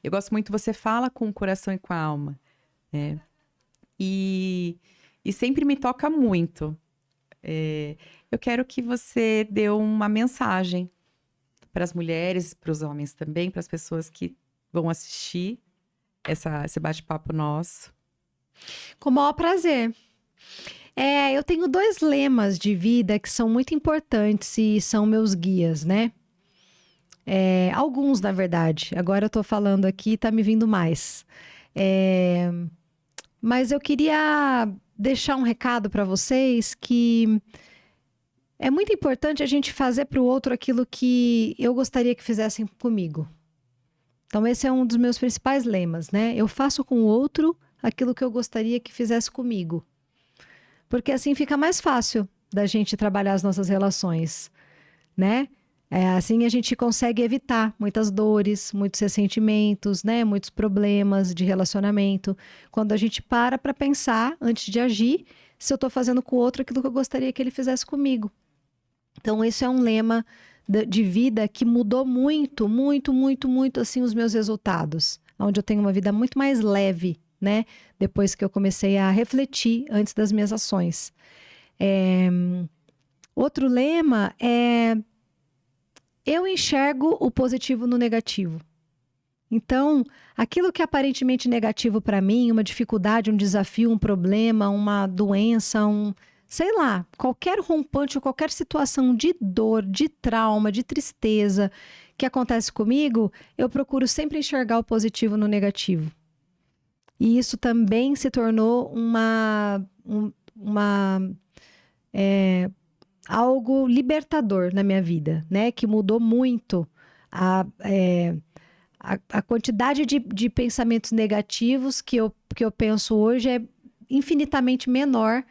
A: eu gosto muito, você fala com o coração e com a alma, né? E sempre me toca muito. Eu quero que você dê uma mensagem para as mulheres, para os homens também, para as pessoas que vão assistir esse bate-papo nosso.
B: Com o maior prazer. Eu tenho 2 lemas de vida que são muito importantes e são meus guias, né? Alguns, na verdade. Agora eu tô falando aqui, tá me vindo mais. É, mas eu queria deixar um recado para vocês que é muito importante a gente fazer para o outro aquilo que eu gostaria que fizessem comigo. Então, esse é um dos meus principais lemas, né? Eu faço com o outro aquilo que eu gostaria que fizesse comigo. Porque assim fica mais fácil da gente trabalhar as nossas relações, né? Assim a gente consegue evitar muitas dores, muitos ressentimentos, né? Muitos problemas de relacionamento. Quando a gente para pensar, antes de agir, se eu estou fazendo com o outro aquilo que eu gostaria que ele fizesse comigo. Então, esse é um lema de vida que mudou muito, muito, muito, muito, assim, os meus resultados. Onde eu tenho uma vida muito mais leve, né? Depois que eu comecei a refletir antes das minhas ações. Outro lema é: eu enxergo o positivo no negativo. Então, aquilo que é aparentemente negativo para mim, uma dificuldade, um desafio, um problema, uma doença, sei lá, qualquer rompante ou qualquer situação de dor, de trauma, de tristeza que acontece comigo, eu procuro sempre enxergar o positivo no negativo. E isso também se tornou algo libertador na minha vida, né? Que mudou muito a quantidade de pensamentos negativos que eu penso hoje é infinitamente menor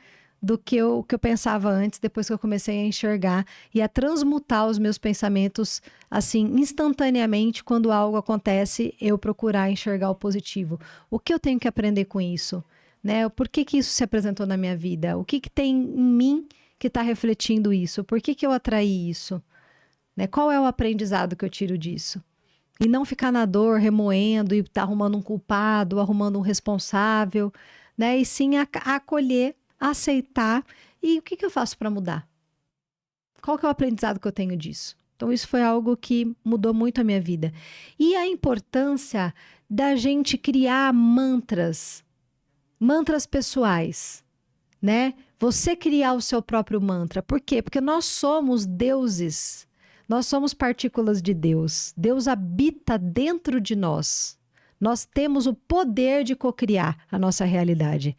B: do que eu pensava antes, depois que eu comecei a enxergar e a transmutar os meus pensamentos, assim, instantaneamente, quando algo acontece, eu procurar enxergar o positivo. O que eu tenho que aprender com isso? Né? Por que isso se apresentou na minha vida? O que tem em mim que está refletindo isso? Por que eu atraí isso? Né? Qual é o aprendizado que eu tiro disso? E não ficar na dor, remoendo, e tá arrumando um culpado, arrumando um responsável, né? E sim acolher, aceitar. E o que eu faço para mudar? Qual que é o aprendizado que eu tenho disso? Então, isso foi algo que mudou muito a minha vida. E a importância da gente criar mantras pessoais, né? Você criar o seu próprio mantra. Por quê? Porque nós somos deuses. Nós somos partículas de Deus. Deus habita dentro de nós. Nós temos o poder de cocriar a nossa realidade,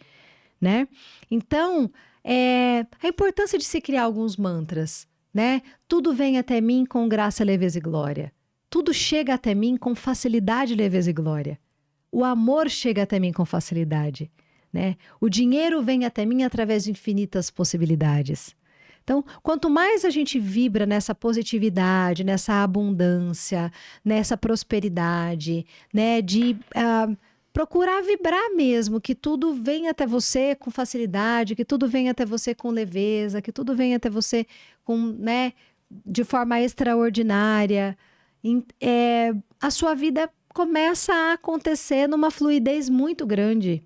B: né? Então, a importância de se criar alguns mantras, né? Tudo vem até mim com graça, leveza e glória. Tudo chega até mim com facilidade, leveza e glória. O amor chega até mim com facilidade, né? O dinheiro vem até mim através de infinitas possibilidades. Então, quanto mais a gente vibra nessa positividade, nessa abundância, nessa prosperidade, né, de procurar vibrar mesmo, que tudo vem até você com facilidade, que tudo vem até você com leveza, que tudo vem até você né, de forma extraordinária, a sua vida começa a acontecer numa fluidez muito grande.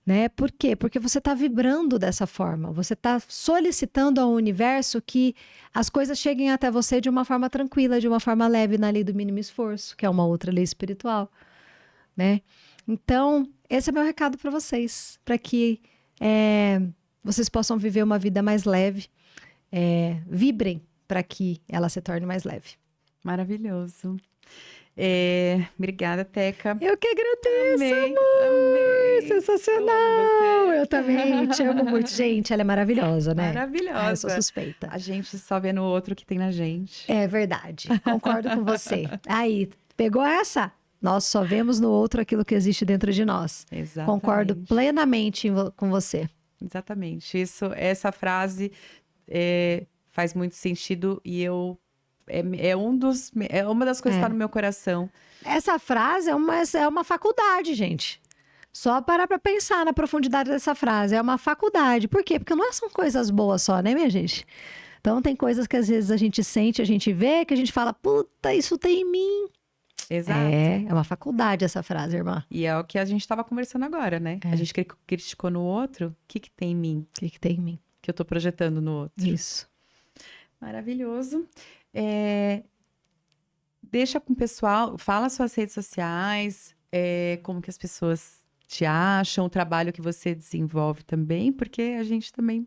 B: Né? Por quê? Porque você está vibrando dessa forma, você está solicitando ao universo que as coisas cheguem até você de uma forma tranquila, de uma forma leve, na lei do mínimo esforço, que é uma outra lei espiritual, né? Então, esse é meu recado para vocês, para que vocês possam viver uma vida mais leve, vibrem para que ela se torne mais leve.
A: Maravilhoso. Obrigada, Teca.
B: Eu que agradeço,
A: amei,
B: amor! Sensacional! Eu também te amo muito. Gente, ela é maravilhosa, né?
A: Maravilhosa.
B: Eu sou suspeita.
A: A gente só vê no outro que tem na gente.
B: É verdade. Concordo com você. Aí, pegou essa? Nós só vemos no outro aquilo que existe dentro de nós.
A: Exatamente.
B: Concordo plenamente com você.
A: Exatamente. Essa frase faz muito sentido e é uma das coisas que está no meu coração.
B: Essa frase é uma faculdade, gente. Só parar para pensar na profundidade dessa frase. É uma faculdade. Por quê? Porque não são coisas boas só, né, minha gente? Então, tem coisas que às vezes a gente sente, a gente vê, que a gente fala, puta, isso tem em mim.
A: Exato.
B: É uma faculdade essa frase, irmã.
A: E é o que a gente estava conversando agora, né? A gente criticou no outro, o que tem em mim?
B: O que tem em mim?
A: Que eu tô projetando no outro.
B: Isso.
A: Maravilhoso. Deixa com o pessoal, fala suas redes sociais, como que as pessoas te acham, o trabalho que você desenvolve também, porque a gente também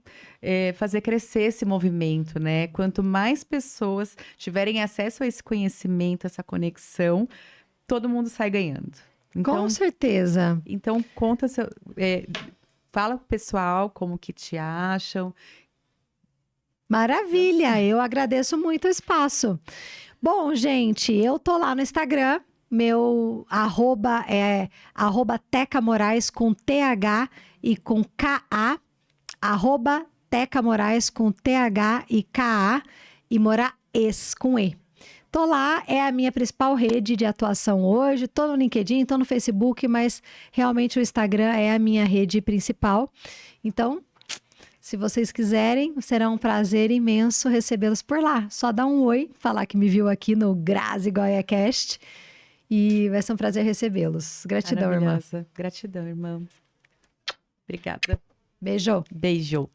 A: fazer crescer esse movimento, né? Quanto mais pessoas tiverem acesso a esse conhecimento, essa conexão, todo mundo sai ganhando.
B: Com certeza.
A: Então conta fala pro pessoal como que te acham.
B: Maravilha, eu agradeço muito o espaço. Bom, gente, eu tô lá no Instagram, meu arroba é @Teca Moraes com TH e com KA, @Teca Moraes com TH e KA e Moraes com E. Tô lá, é a minha principal rede de atuação hoje. Tô no LinkedIn, tô no Facebook, mas realmente o Instagram é a minha rede principal. Então, se vocês quiserem, será um prazer imenso recebê-los por lá. Só dá um oi, falar que me viu aqui no Grazi Goya Cast e vai ser um prazer recebê-los. Gratidão, irmã.
A: Gratidão, irmã. Obrigada.
B: Beijo.
A: Beijo.